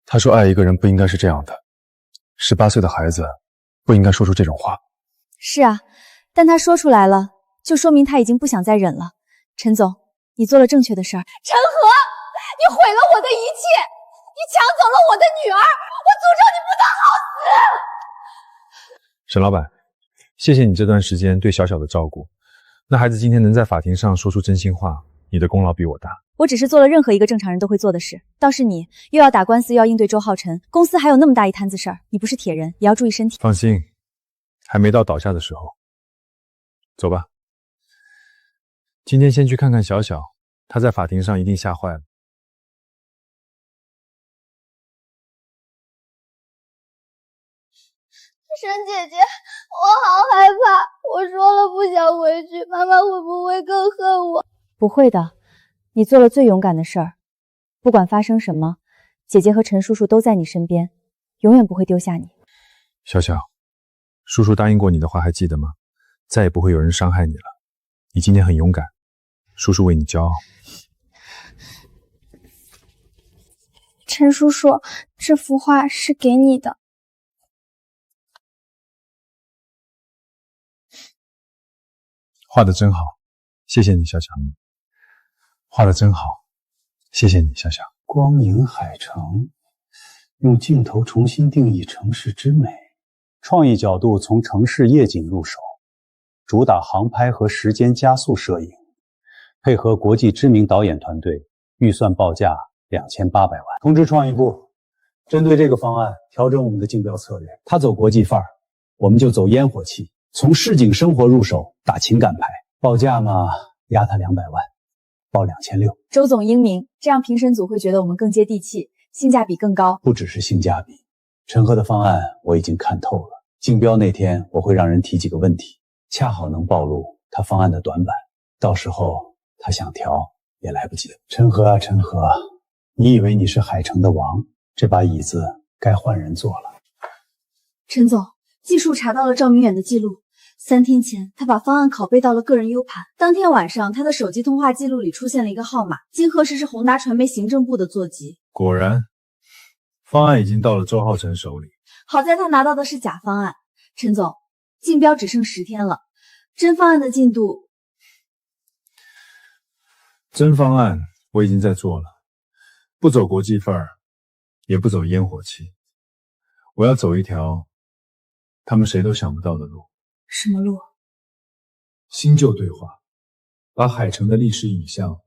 他说爱一个人不应该是这样的，18岁的孩子不应该说出这种话。是啊，但他说出来了，就说明他已经不想再忍了。陈总，你做了正确的事儿。陈和，你毁了我的一切，你抢走了我的女儿，我诅咒你不得好死！沈老板，谢谢你这段时间对小小的照顾。那孩子今天能在法庭上说出真心话，你的功劳比我大。我只是做了任何一个正常人都会做的事，倒是你又要打官司，又要应对周浩辰，公司还有那么大一摊子事儿，你不是铁人，也要注意身体。放心，还没到倒下的时候。走吧，今天先去看看小小，他在法庭上一定吓坏了。沈姐姐，我好害怕，我说了不想回去，妈妈会不会更恨我？不会的，你做了最勇敢的事儿，不管发生什么，姐姐和陈叔叔都在你身边，永远不会丢下你。小小，叔叔答应过你的话还记得吗？再也不会有人伤害你了。你今天很勇敢，叔叔为你骄傲。陈叔叔，这幅画是给你的。画得真好，谢谢你，小小。画得真好，谢谢你，小小。光影海城，用镜头重新定义城市之美，创意角度从城市夜景入手，主打航拍和时间加速摄影，配合国际知名导演团队，预算报价2800万。通知创意部，针对这个方案调整我们的竞标策略。他走国际范儿，我们就走烟火气，从市井生活入手，打情感牌。报价嘛，压他200万，报2600。周总英明，这样评审组会觉得我们更接地气，性价比更高。不只是性价比，陈赫的方案我已经看透了。竞标那天我会让人提几个问题，恰好能暴露他方案的短板，到时候他想调也来不及了。陈赫啊陈赫，你以为你是海城的王，这把椅子该换人坐了。陈总，技术查到了赵明远的记录，3天前他把方案拷贝到了个人 U 盘，当天晚上他的手机通话记录里出现了一个号码，经核实是宏达传媒行政部的座机。果然，方案已经到了周浩辰手里。好在他拿到的是假方案，陈总，竞标只剩10天了，真方案的进度……真方案我已经在做了，不走国际范儿，也不走烟火气，我要走一条他们谁都想不到的路。什么路？新旧对话，把海城的历史影像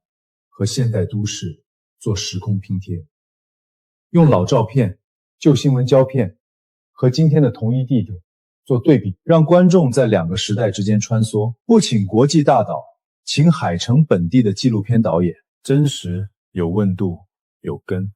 和现代都市做时空拼贴，用老照片、旧新闻胶片和今天的同一地点做对比，让观众在2个时代之间穿梭。不请国际大导，请海城本地的纪录片导演，真实、有温度、有根。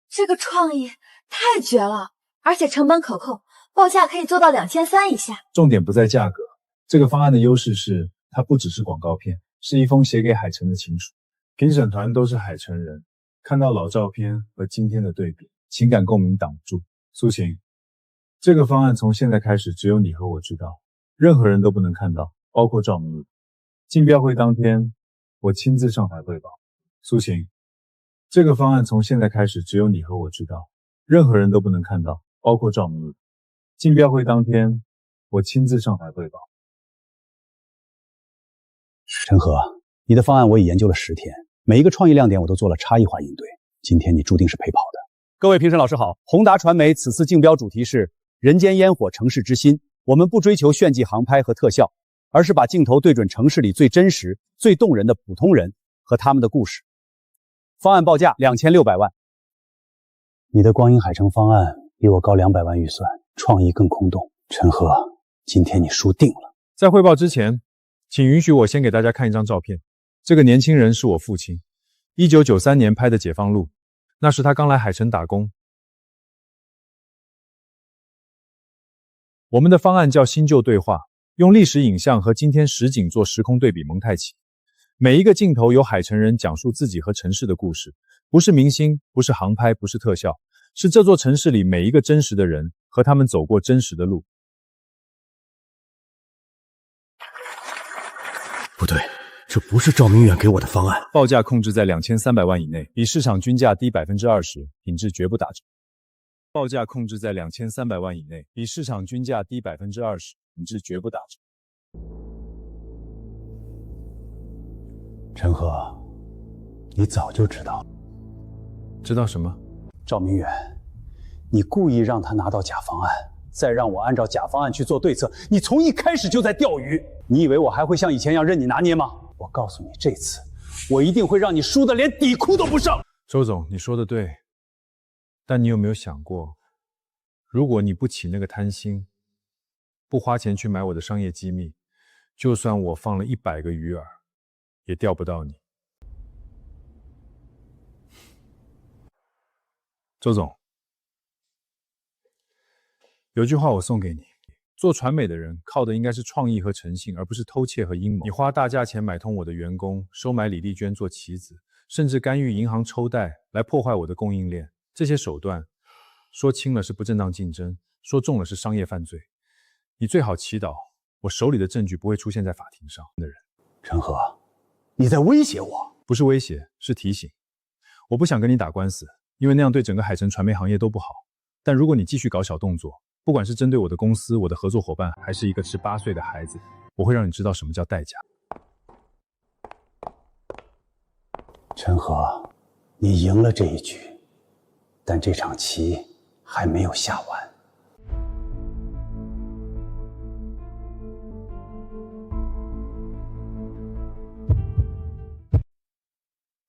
这个创意太绝了，而且成本可控，报价可以做到2300以下。重点不在价格，这个方案的优势是它不只是广告片，是一封写给海城的情书。评审团都是海城人，看到老照片和今天的对比，情感共鸣挡不住。苏晴，这个方案从现在开始只有你和我知道，任何人都不能看到，包括赵明宇。竞标会当天，我亲自上台汇报。苏晴，这个方案从现在开始只有你和我知道，任何人都不能看到，包括赵明宇。竞标会当天，我亲自上台汇报。陈和，你的方案我已研究了10天，每一个创意亮点我都做了差异化应对。今天你注定是陪跑的。各位评审老师好，宏达传媒此次竞标主题是人间烟火，城市之心。我们不追求炫技航拍和特效，而是把镜头对准城市里最真实、最动人的普通人和他们的故事。方案报价2600万。你的光阴海城方案比我高200万预算，创意更空洞。陈和，今天你输定了。在汇报之前，请允许我先给大家看一张照片。这个年轻人是我父亲，1993年拍的《解放路》，那是他刚来海城打工。我们的方案叫新旧对话，用历史影像和今天实景做时空对比蒙太奇。每一个镜头由海城人讲述自己和城市的故事，不是明星，不是航拍，不是特效，是这座城市里每一个真实的人和他们走过真实的路。不对，这不是赵明远给我的方案。报价控制在2300万以内，比市场均价低20%，品质绝不打折。报价控制在2300万以内，比市场均价低20%，品质绝不打折。陈和，你早就知道。知道什么？赵明远，你故意让他拿到假方案，再让我按照假方案去做对策，你从一开始就在钓鱼。你以为我还会像以前一样任你拿捏吗？我告诉你，这次我一定会让你输得连底裤都不剩。周总，你说的对，但你有没有想过，如果你不起那个贪心，不花钱去买我的商业机密，就算我放了100个鱼饵，也钓不到你。周总，有句话我送给你，做传媒的人靠的应该是创意和诚信，而不是偷窃和阴谋。你花大价钱买通我的员工，收买李丽娟做棋子，甚至干预银行抽贷来破坏我的供应链，这些手段说轻了是不正当竞争，说重了是商业犯罪。你最好祈祷我手里的证据不会出现在法庭上的人。陈和，你在威胁我？不是威胁，是提醒。我不想跟你打官司，因为那样对整个海城传媒行业都不好。但如果你继续搞小动作，不管是针对我的公司、我的合作伙伴，还是一个18岁的孩子，我会让你知道什么叫代价。陈和，你赢了这一局，但这场棋还没有下完。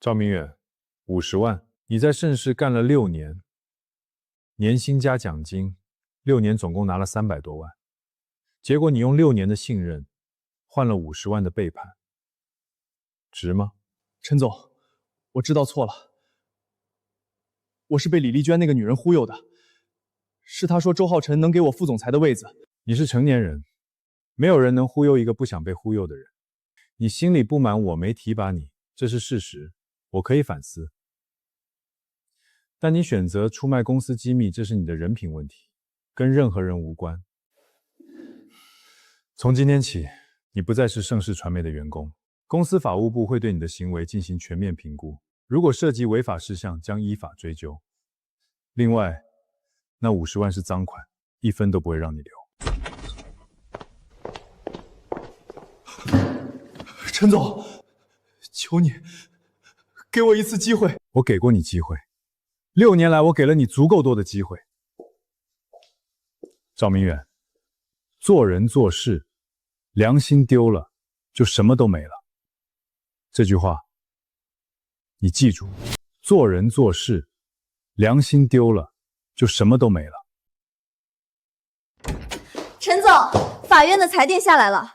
赵明远，50万，你在盛世干了6年，年薪加奖金，6年总共拿了300多万，结果你用6年的信任换了50万的背叛，值吗？陈总，我知道错了，我是被李丽娟那个女人忽悠的，是她说周浩辰能给我副总裁的位子。你是成年人，没有人能忽悠一个不想被忽悠的人。你心里不满我没提拔你，这是事实，我可以反思。但你选择出卖公司机密，这是你的人品问题，跟任何人无关。从今天起，你不再是盛世传媒的员工，公司法务部会对你的行为进行全面评估，如果涉及违法事项，将依法追究。另外，那50万是赃款，1分都不会让你留。陈总，求你给我一次机会。我给过你机会，6年来我给了你足够多的机会。赵明远，做人做事，良心丢了，就什么都没了。这句话你记住，做人做事，良心丢了，就什么都没了。陈总，法院的裁定下来了。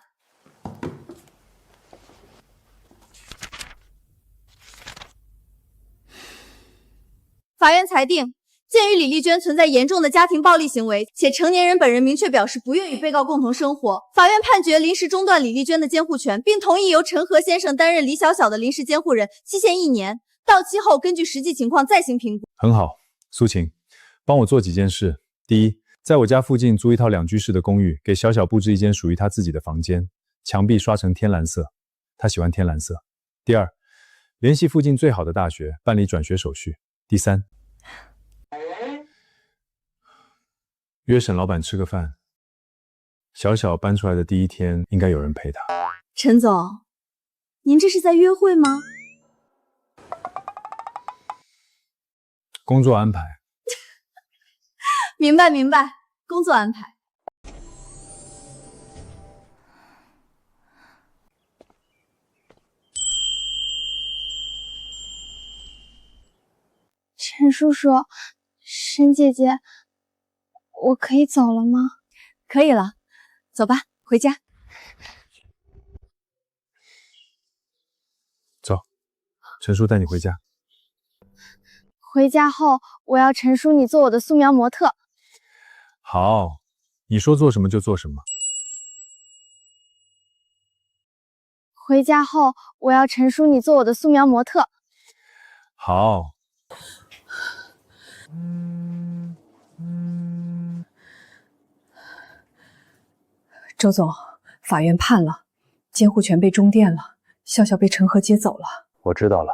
法院裁定，鉴于李丽娟存在严重的家庭暴力行为，且成年人本人明确表示不愿与被告共同生活，法院判决临时中断李丽娟的监护权，并同意由陈和先生担任李小小的临时监护人，期限1年，到期后根据实际情况再行评估。很好，苏晴，帮我做几件事。第一，在我家附近租一套2居室的公寓，给小小布置一间属于他自己的房间，墙壁刷成天蓝色，他喜欢天蓝色。第二，联系附近最好的大学，办理转学手续。第三，约沈老板吃个饭。小小搬出来的第1天，应该有人陪他。陈总，您这是在约会吗？工作安排。明白明白，工作安排。陈叔叔，沈姐姐，我可以走了吗？可以了，走吧，回家。走，陈叔带你回家。回家后，我要陈叔你做我的素描模特。好，你说做什么就做什么。回家后，我要陈叔你做我的素描模特。好。周总，法院判了，监护权被中电了，笑笑被陈和接走了。我知道了，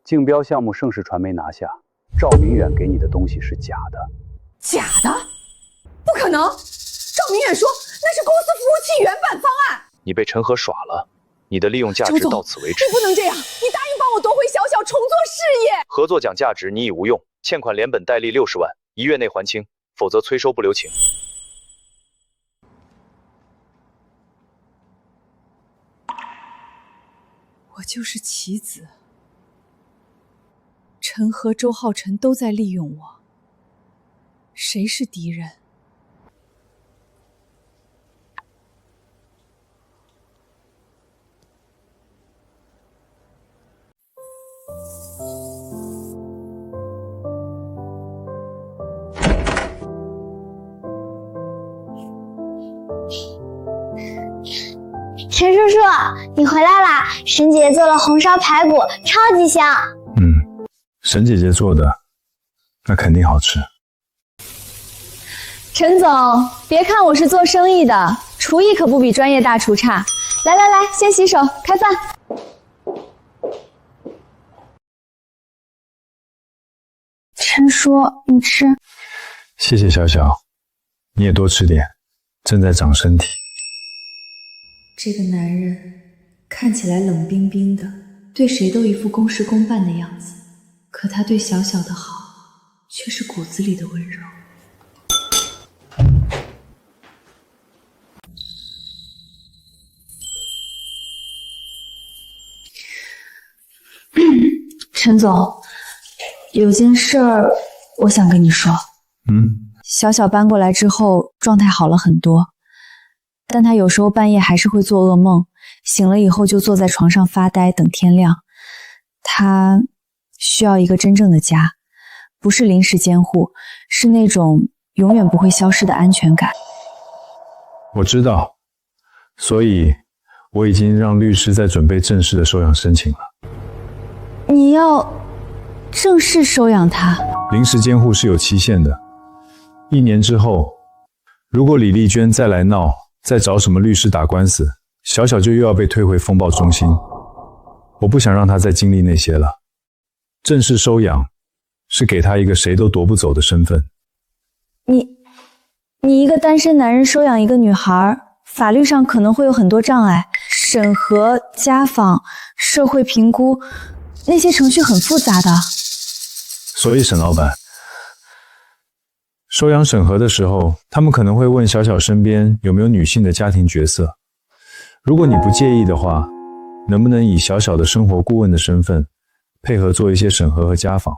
竞标项目盛世传媒拿下，赵明远给你的东西是假的。假的？不可能！赵明远说那是公司服务器原版方案。你被陈和耍了，你的利用价值到此为止。你不能这样，你答应帮我夺回小小，重做事业。合作奖价值你已无用，欠款连本带利60万，1月内还清，否则催收不留情。我就是棋子，陈和、周浩辰都在利用我，谁是敌人？陈叔叔，你回来啦！沈姐姐做了红烧排骨，超级香。沈姐姐做的，那肯定好吃。陈总，别看我是做生意的，厨艺可不比专业大厨差。来来来，先洗手，开饭。陈叔，你吃。谢谢小小，你也多吃点，正在长身体。这个男人看起来冷冰冰的，对谁都一副公事公办的样子，可他对小小的好，却是骨子里的温柔。陈总，有件事儿我想跟你说。小小搬过来之后，状态好了很多。但他有时候半夜还是会做噩梦，醒了以后就坐在床上发呆，等天亮。他需要一个真正的家，不是临时监护，是那种永远不会消失的安全感。我知道，所以我已经让律师在准备正式的收养申请了。你要正式收养他？临时监护是有期限的，1年之后，如果李丽娟再来闹，再找什么律师打官司，小小就又要被推回风暴中心。我不想让他再经历那些了。正式收养是给他一个谁都夺不走的身份。你一个单身男人收养一个女孩，法律上可能会有很多障碍，审核、家访、社会评估，那些程序很复杂的。所以沈老板，收养审核的时候，他们可能会问小小身边有没有女性的家庭角色。如果你不介意的话，能不能以小小的生活顾问的身份，配合做一些审核和家访？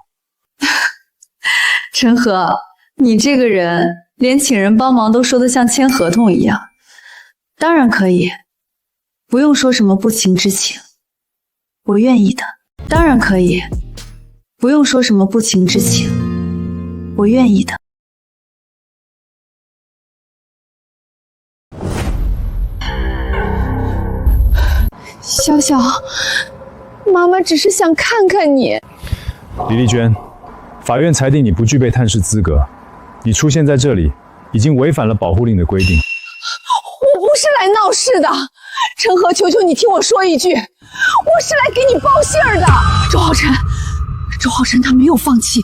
陈和，你这个人连请人帮忙都说得像签合同一样。当然可以，不用说什么不情之请，我愿意的。当然可以，不用说什么不情之请，我愿意的。小小，妈妈只是想看看你。李丽娟，法院裁定你不具备探视资格，你出现在这里已经违反了保护令的规定。我不是来闹事的，陈和，求求你听我说一句，我是来给你报信儿的。周浩辰他没有放弃，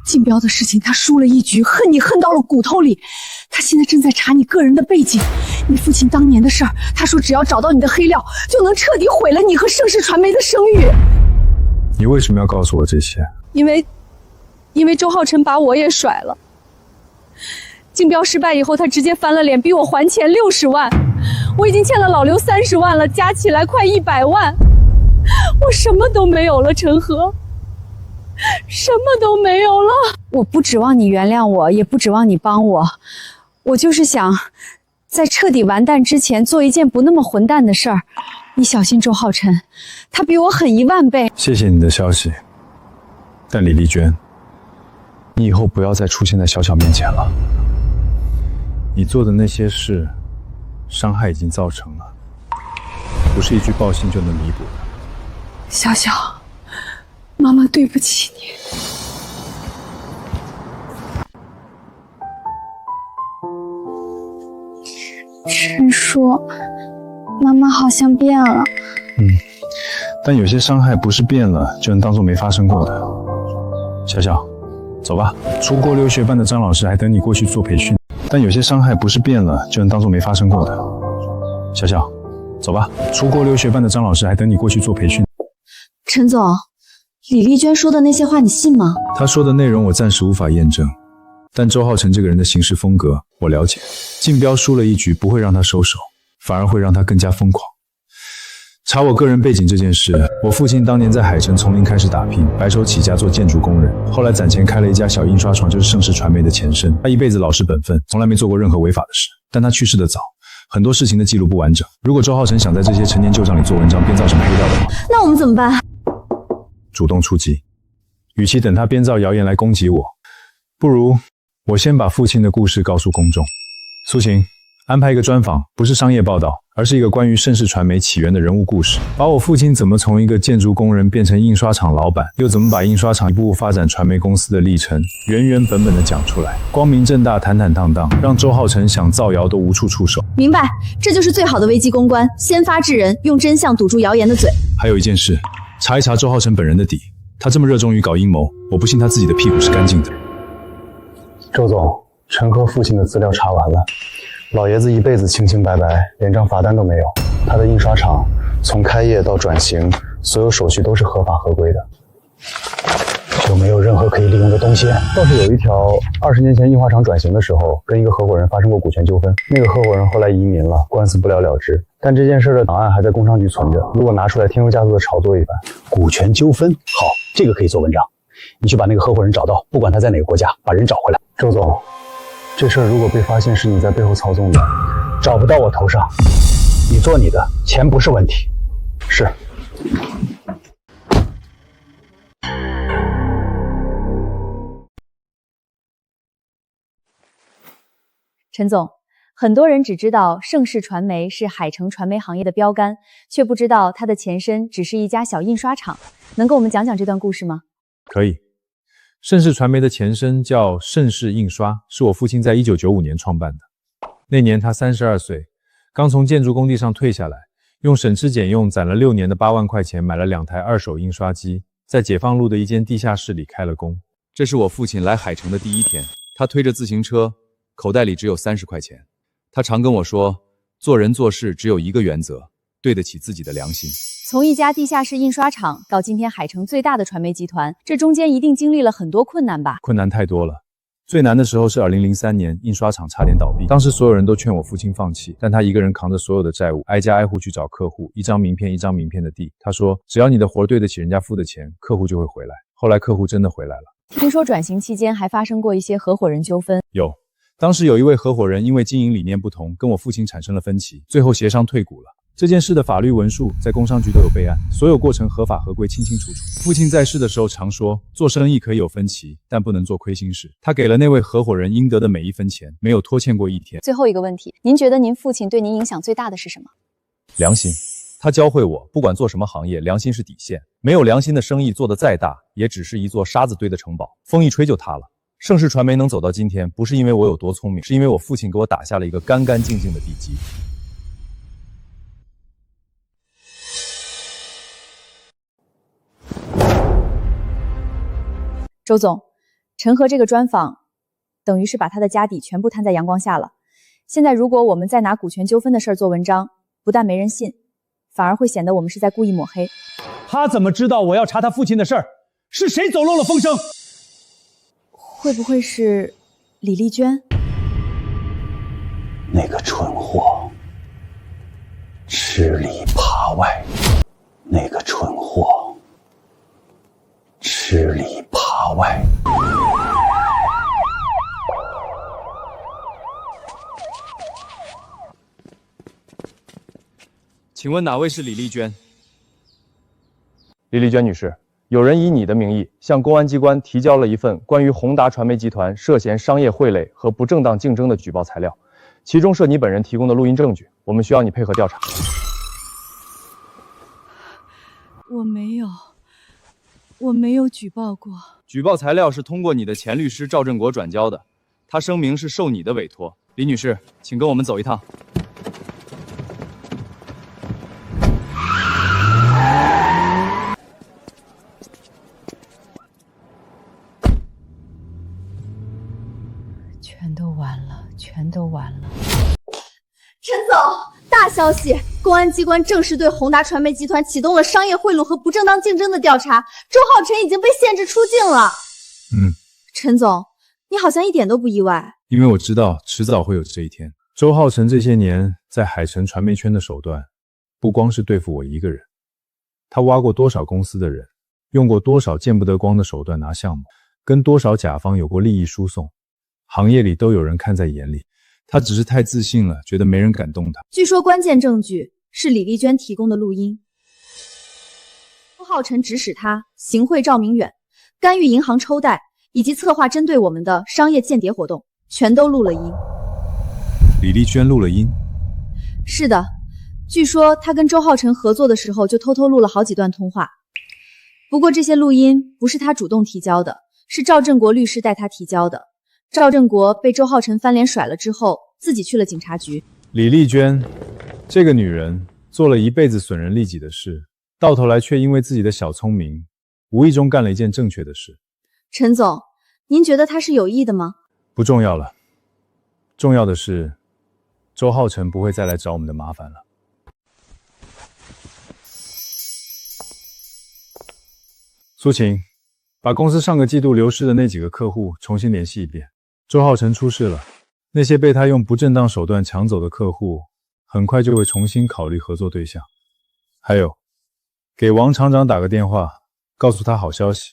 竞标的事情他输了一局，恨你恨到了骨头里。他现在正在查你个人的背景，你父亲当年的事儿，他说只要找到你的黑料，就能彻底毁了你和盛世传媒的声誉。你为什么要告诉我这些？因为周浩辰把我也甩了。竞标失败以后，他直接翻了脸，逼我还钱60万。我已经欠了老刘30万了，加起来快100万。我什么都没有了，陈和，什么都没有了。我不指望你原谅我，也不指望你帮我，我就是想在彻底完蛋之前做一件不那么混蛋的事儿。你小心周浩辰，他比我狠10000倍。谢谢你的消息，但李丽娟，你以后不要再出现在小小面前了。你做的那些事，伤害已经造成了，不是一句报信就能弥补的。小小，妈妈对不起你。陈叔，妈妈好像变了。但有些伤害不是变了就能当做没发生过的。小小，走吧，出国留学班的张老师还等你过去做培训。但有些伤害不是变了就能当做没发生过的。小小，走吧，出国留学班的张老师还等你过去做培训。陈总，李丽娟说的那些话你信吗？她说的内容我暂时无法验证，但周浩辰这个人的行事风格我了解，竞标输了一局不会让他收手，反而会让他更加疯狂。查我个人背景这件事，我父亲当年在海城从零开始打拼，白手起家做建筑工人，后来攒钱开了一家小印刷厂，就是盛世传媒的前身。他一辈子老实本分，从来没做过任何违法的事，但他去世的早，很多事情的记录不完整。如果周浩辰想在这些陈年旧账里做文章，编造什么黑料的话，那我们怎么办？主动出击。与其等他编造谣言来攻击我，不如我先把父亲的故事告诉公众。苏晴，安排一个专访，不是商业报道，而是一个关于盛世传媒起源的人物故事，把我父亲怎么从一个建筑工人变成印刷厂老板，又怎么把印刷厂一步步发展传媒公司的历程，原原本本的讲出来，光明正大，坦坦荡荡，让周浩辰想造谣都无处触手。明白，这就是最好的危机公关，先发制人，用真相堵住谣言的嘴。还有一件事，查一查周浩辰本人的底，他这么热衷于搞阴谋，我不信他自己的屁股是干净的。周总，陈和父亲的资料查完了，老爷子一辈子清清白白，连张罚单都没有。他的印刷厂从开业到转型，所有手续都是合法合规的，就没有任何可以利用的东西。倒是有一条，20年前印刷厂转型的时候，跟一个合伙人发生过股权纠纷，那个合伙人后来移民了，官司不了了之。但这件事的档案还在工商局存着，如果拿出来添油加醋的炒作一番，股权纠纷，好，这个可以做文章。你去把那个合伙人找到，不管他在哪个国家，把人找回来。周总，这事儿如果被发现是你在背后操纵的，找不到我头上，你做你的，钱不是问题。是。陈总，很多人只知道盛世传媒是海城传媒行业的标杆，却不知道它的前身只是一家小印刷厂。能跟我们讲讲这段故事吗？可以。盛世传媒的前身叫盛世印刷，是我父亲在1995年创办的。那年他32岁，刚从建筑工地上退下来，用省吃俭用攒了6年的8万块钱买了2台二手印刷机，在解放路的一间地下室里开了工。这是我父亲来海城的第一天，他推着自行车，口袋里只有30块钱。他常跟我说，做人做事只有一个原则，对得起自己的良心。从一家地下室印刷厂到今天海城最大的传媒集团，这中间一定经历了很多困难吧？困难太多了。最难的时候是2003年，印刷厂差点倒闭。当时所有人都劝我父亲放弃，但他一个人扛着所有的债务，挨家挨户去找客户，一张名片一张名片的递。他说，只要你的活对得起人家付的钱，客户就会回来。后来客户真的回来了。听说转型期间还发生过一些合伙人纠纷。有，当时有一位合伙人因为经营理念不同，跟我父亲产生了分歧，最后协商退股了。这件事的法律文书在工商局都有备案，所有过程合法合规，清清楚楚。父亲在世的时候常说，做生意可以有分歧，但不能做亏心事。他给了那位合伙人应得的每一分钱，没有拖欠过一天。最后一个问题，您觉得您父亲对您影响最大的是什么？良心。他教会我，不管做什么行业，良心是底线。没有良心的生意做得再大，也只是一座沙子堆的城堡，风一吹就塌了。盛世传媒能走到今天，不是因为我有多聪明，是因为我父亲给我打下了一个干干净净的地基。周总，陈和这个专访，等于是把他的家底全部摊在阳光下了。现在如果我们再拿股权纠纷的事儿做文章，不但没人信，反而会显得我们是在故意抹黑。他怎么知道我要查他父亲的事儿？是谁走漏了风声？会不会是李丽娟？那个蠢货，吃里扒外。那个蠢货，吃里扒外。请问哪位是李丽娟？李丽娟女士，有人以你的名义向公安机关提交了一份关于宏达传媒集团涉嫌商业贿赂和不正当竞争的举报材料，其中涉你本人提供的录音证据，我们需要你配合调查。我没有举报过。举报材料是通过你的前律师赵振国转交的，他声明是受你的委托。李女士，请跟我们走一趟。全都完了。陈总，大消息！公安机关正式对宏达传媒集团启动了商业贿赂和不正当竞争的调查，周浩辰已经被限制出境了。陈总，你好像一点都不意外。因为我知道迟早会有这一天。周浩辰这些年在海城传媒圈的手段，不光是对付我一个人，他挖过多少公司的人，用过多少见不得光的手段拿项目，跟多少甲方有过利益输送，行业里都有人看在眼里。他只是太自信了，觉得没人敢动他。据说关键证据是李丽娟提供的录音，周浩辰指使他行贿赵明远，干预银行抽贷，以及策划针对我们的商业间谍活动，全都录了音。李丽娟录了音？是的，据说他跟周浩辰合作的时候就偷偷录了好几段通话。不过这些录音不是他主动提交的，是赵振国律师带他提交的。赵振国被周浩辰翻脸甩了之后，自己去了警察局。李丽娟这个女人做了一辈子损人利己的事，到头来却因为自己的小聪明，无意中干了一件正确的事。陈总，您觉得她是有意的吗？不重要了，重要的是周浩辰不会再来找我们的麻烦了。苏晴，把公司上个季度流失的那几个客户重新联系一遍。周浩辰出事了，那些被他用不正当手段抢走的客户，很快就会重新考虑合作对象。还有，给王厂长打个电话，告诉他好消息，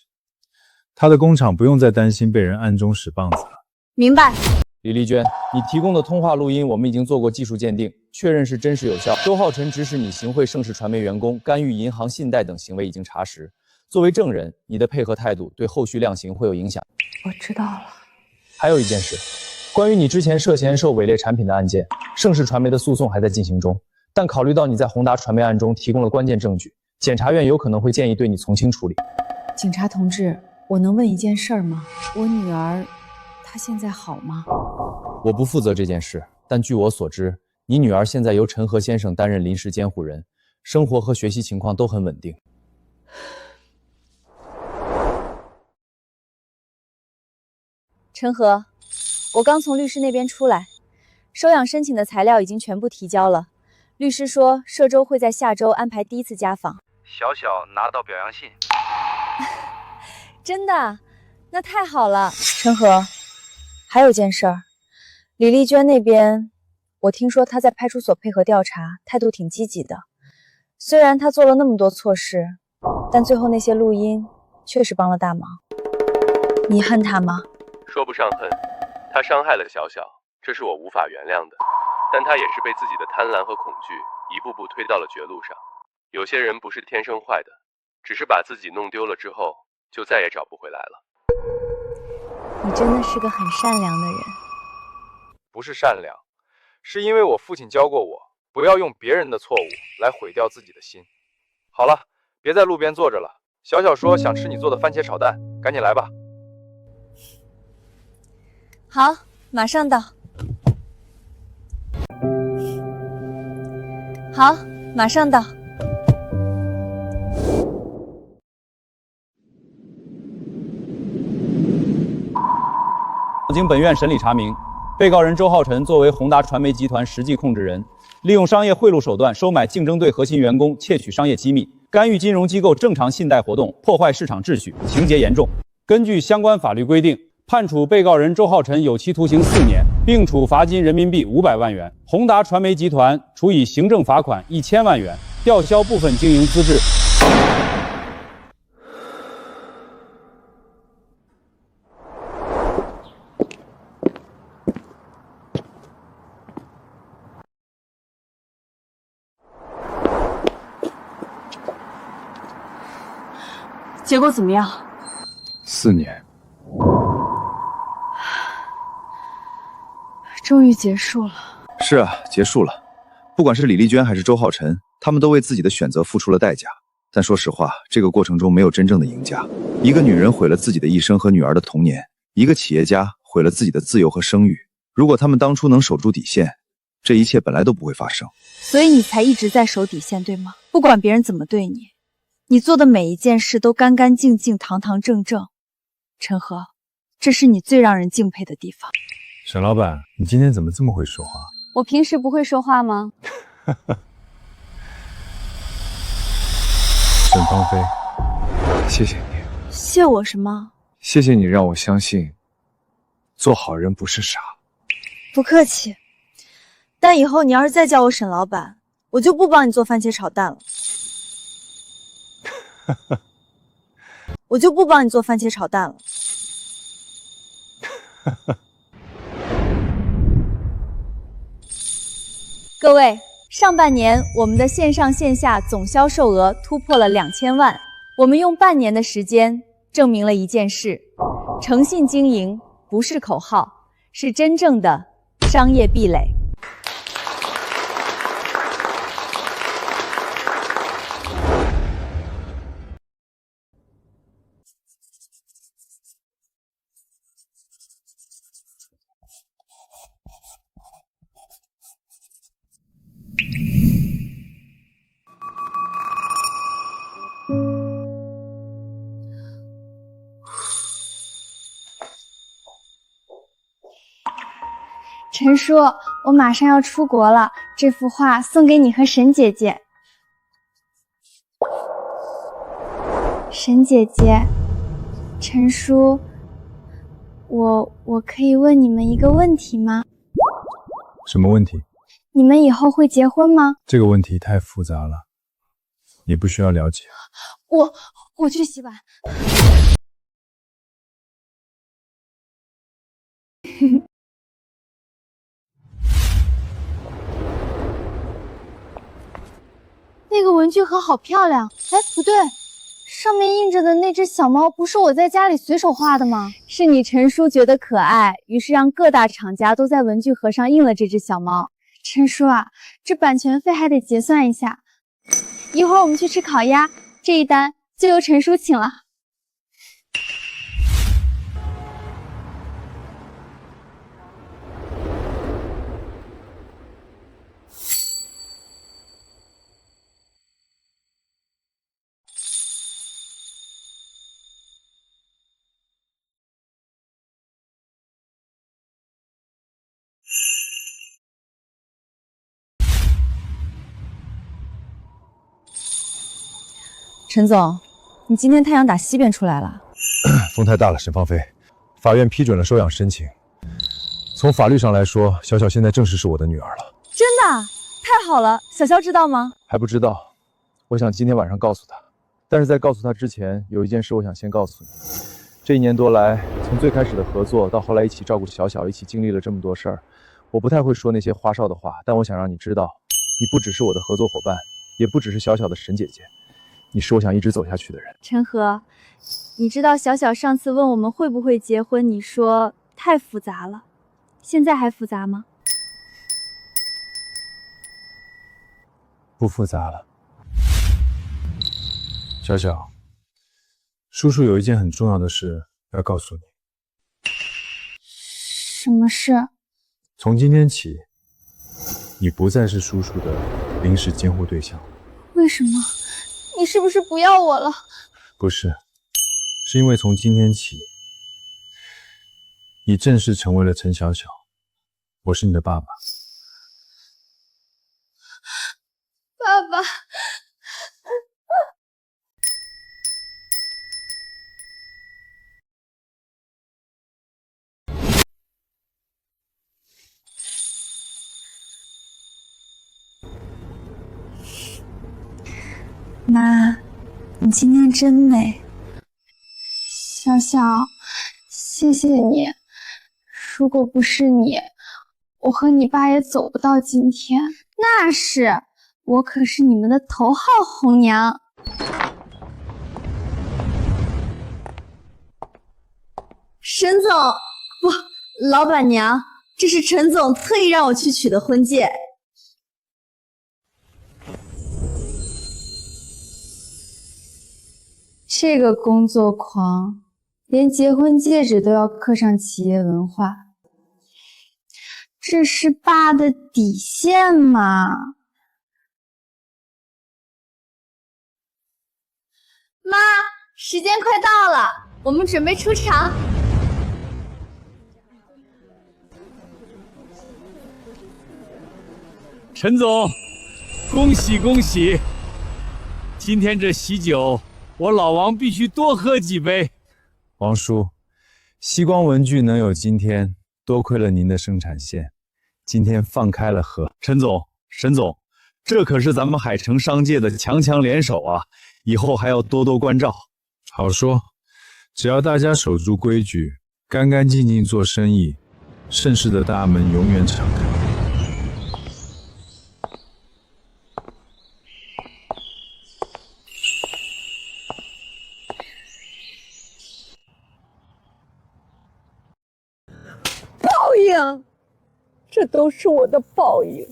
他的工厂不用再担心被人暗中使棒子了。明白。李丽娟，你提供的通话录音我们已经做过技术鉴定，确认是真实有效。周浩辰指使你行贿盛世传媒员工，干预银行信贷等行为已经查实。作为证人，你的配合态度对后续量刑会有影响。我知道了。还有一件事，关于你之前涉嫌售伪劣产品的案件，盛世传媒的诉讼还在进行中，但考虑到你在宏达传媒案中提供了关键证据，检察院有可能会建议对你从轻处理。警察同志，我能问一件事吗？我女儿，她现在好吗？我不负责这件事，但据我所知，你女儿现在由陈和先生担任临时监护人，生活和学习情况都很稳定。陈和，我刚从律师那边出来，收养申请的材料已经全部提交了，律师说社州会在下周安排第一次家访。小小拿到表扬信。真的？那太好了。陈和，还有件事儿，李丽娟那边，我听说她在派出所配合调查，态度挺积极的。虽然她做了那么多错事，但最后那些录音确实帮了大忙。你恨她吗？说不上恨，她伤害了小小，这是我无法原谅的。但她也是被自己的贪婪和恐惧一步步推到了绝路上。有些人不是天生坏的，只是把自己弄丢了之后，就再也找不回来了。你真的是个很善良的人。不是善良，是因为我父亲教过我，不要用别人的错误来毁掉自己的心。好了，别在路边坐着了。小小说想吃你做的番茄炒蛋，赶紧来吧。好，马上到。好，马上到。经本院审理查明，被告人周浩辰作为宏达传媒集团实际控制人，利用商业贿赂手段收买竞争对核心员工，窃取商业机密，干预金融机构正常信贷活动，破坏市场秩序，情节严重。根据相关法律规定，判处被告人周浩辰有期徒刑4年，并处罚金人民币500万元。宏达传媒集团处以行政罚款1000万元，吊销部分经营资质。结果怎么样？4年。终于结束了。是啊，结束了。不管是李丽娟还是周浩辰，他们都为自己的选择付出了代价。但说实话，这个过程中没有真正的赢家。一个女人毁了自己的一生和女儿的童年，一个企业家毁了自己的自由和声誉。如果他们当初能守住底线，这一切本来都不会发生。所以你才一直在守底线，对吗？不管别人怎么对你，你做的每一件事都干干净净、堂堂正正。陈和，这是你最让人敬佩的地方。沈老板，你今天怎么这么会说话？我平时不会说话吗？沈芳菲，谢谢你。谢我什么？谢谢你让我相信，做好人不是傻。不客气。但以后你要是再叫我沈老板，我就不帮你做番茄炒蛋了。我就不帮你做番茄炒蛋了。各位，上半年我们的线上线下总销售额突破了2000万。我们用半年的时间证明了一件事：诚信经营不是口号，是真正的商业壁垒。陈叔，我马上要出国了，这幅画送给你和沈姐姐。沈姐姐，陈叔，我可以问你们一个问题吗？什么问题？你们以后会结婚吗？这个问题太复杂了，你不需要了解。我去洗碗。那个文具盒好漂亮，哎，不对，上面印着的那只小猫不是我在家里随手画的吗？是你陈叔觉得可爱，于是让各大厂家都在文具盒上印了这只小猫。陈叔啊，这版权费还得结算一下，一会儿我们去吃烤鸭，这一单就由陈叔请了。陈总，你今天太阳打西边出来了。风太大了，沈芳菲，法院批准了收养申请。从法律上来说，小小现在正式是我的女儿了。真的？太好了！小肖知道吗？还不知道，我想今天晚上告诉他。但是在告诉他之前，有一件事我想先告诉你。这1年多来，从最开始的合作到后来一起照顾小小，一起经历了这么多事儿，我不太会说那些花哨的话，但我想让你知道，你不只是我的合作伙伴，也不只是小小的沈姐姐，你是我想一直走下去的人。陈和，你知道小小上次问我们会不会结婚，你说太复杂了，现在还复杂吗？不复杂了。小小，叔叔有一件很重要的事要告诉你。什么事？从今天起，你不再是叔叔的临时监护对象。为什么？你是不是不要我了？不是，是因为从今天起，你正式成为了陈小小，我是你的爸爸。爸爸。妈，你今天真美。小小，谢谢你。如果不是你，我和你爸也走不到今天。那是，我可是你们的头号红娘。沈总，不，老板娘，这是陈总特意让我去取的婚戒。这个工作狂，连结婚戒指都要刻上企业文化，这是爸的底线嘛？妈，时间快到了，我们准备出场。陈总，恭喜恭喜！今天这喜酒，我老王必须多喝几杯。王叔，西光文具能有今天，多亏了您的生产线。今天放开了喝。陈总、沈总，这可是咱们海城商界的强强联手啊！以后还要多多关照。好说，只要大家守住规矩，干干净净做生意，盛世的大门永远敞开。报应，这都是我的报应。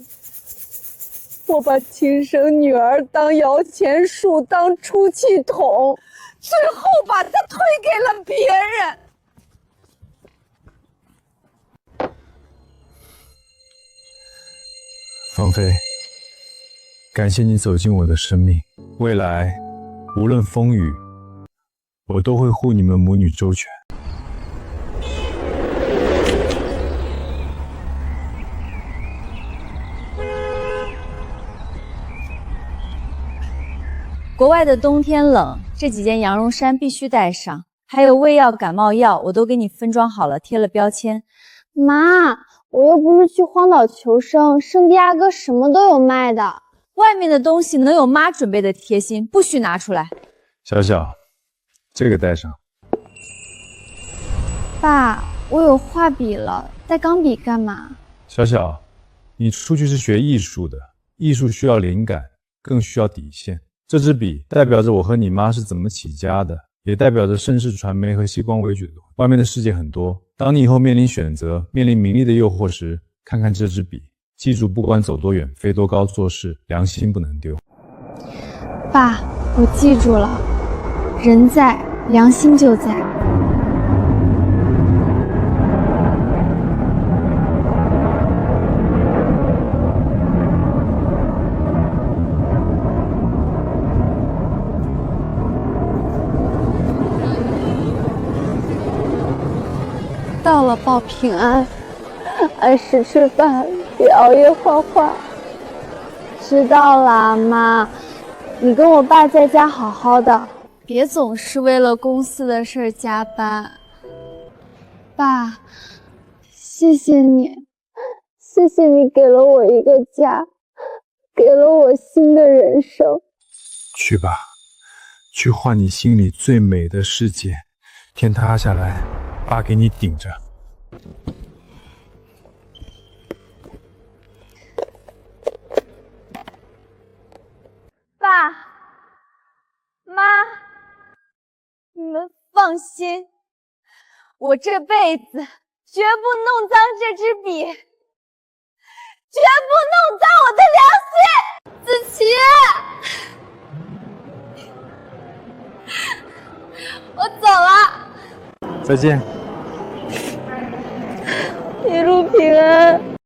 我把亲生女儿当摇钱树，当出气筒，最后把她推给了别人。芳菲，感谢你走进我的生命，未来无论风雨，我都会护你们母女周全。国外的冬天冷，这几件羊绒衫必须带上，还有胃药、感冒药，我都给你分装好了，贴了标签。妈，我又不是去荒岛求生，圣地亚哥什么都有卖的。外面的东西能有妈准备的贴心，不许拿出来。小小，这个带上。爸，我有画笔了，带钢笔干嘛？小小，你出去是学艺术的，艺术需要灵感，更需要底线。这支笔代表着我和你妈是怎么起家的，也代表着盛世传媒和西光为主的。外面的世界很多，当你以后面临选择，面临名利的诱惑时，看看这支笔，记住不管走多远，飞多高，做事良心不能丢。爸，我记住了，人在，良心就在。到了报平安，按时吃饭，别熬夜画画。知道了，妈。你跟我爸在家好好的，别总是为了公司的事儿加班。爸，谢谢你，谢谢你给了我一个家，给了我新的人生。去吧，去换你心里最美的世界。天塌下来，爸给你顶着。爸妈，你们放心，我这辈子绝不弄脏这支笔，绝不弄脏我的良心。子琪，我走了，再见，一路平安。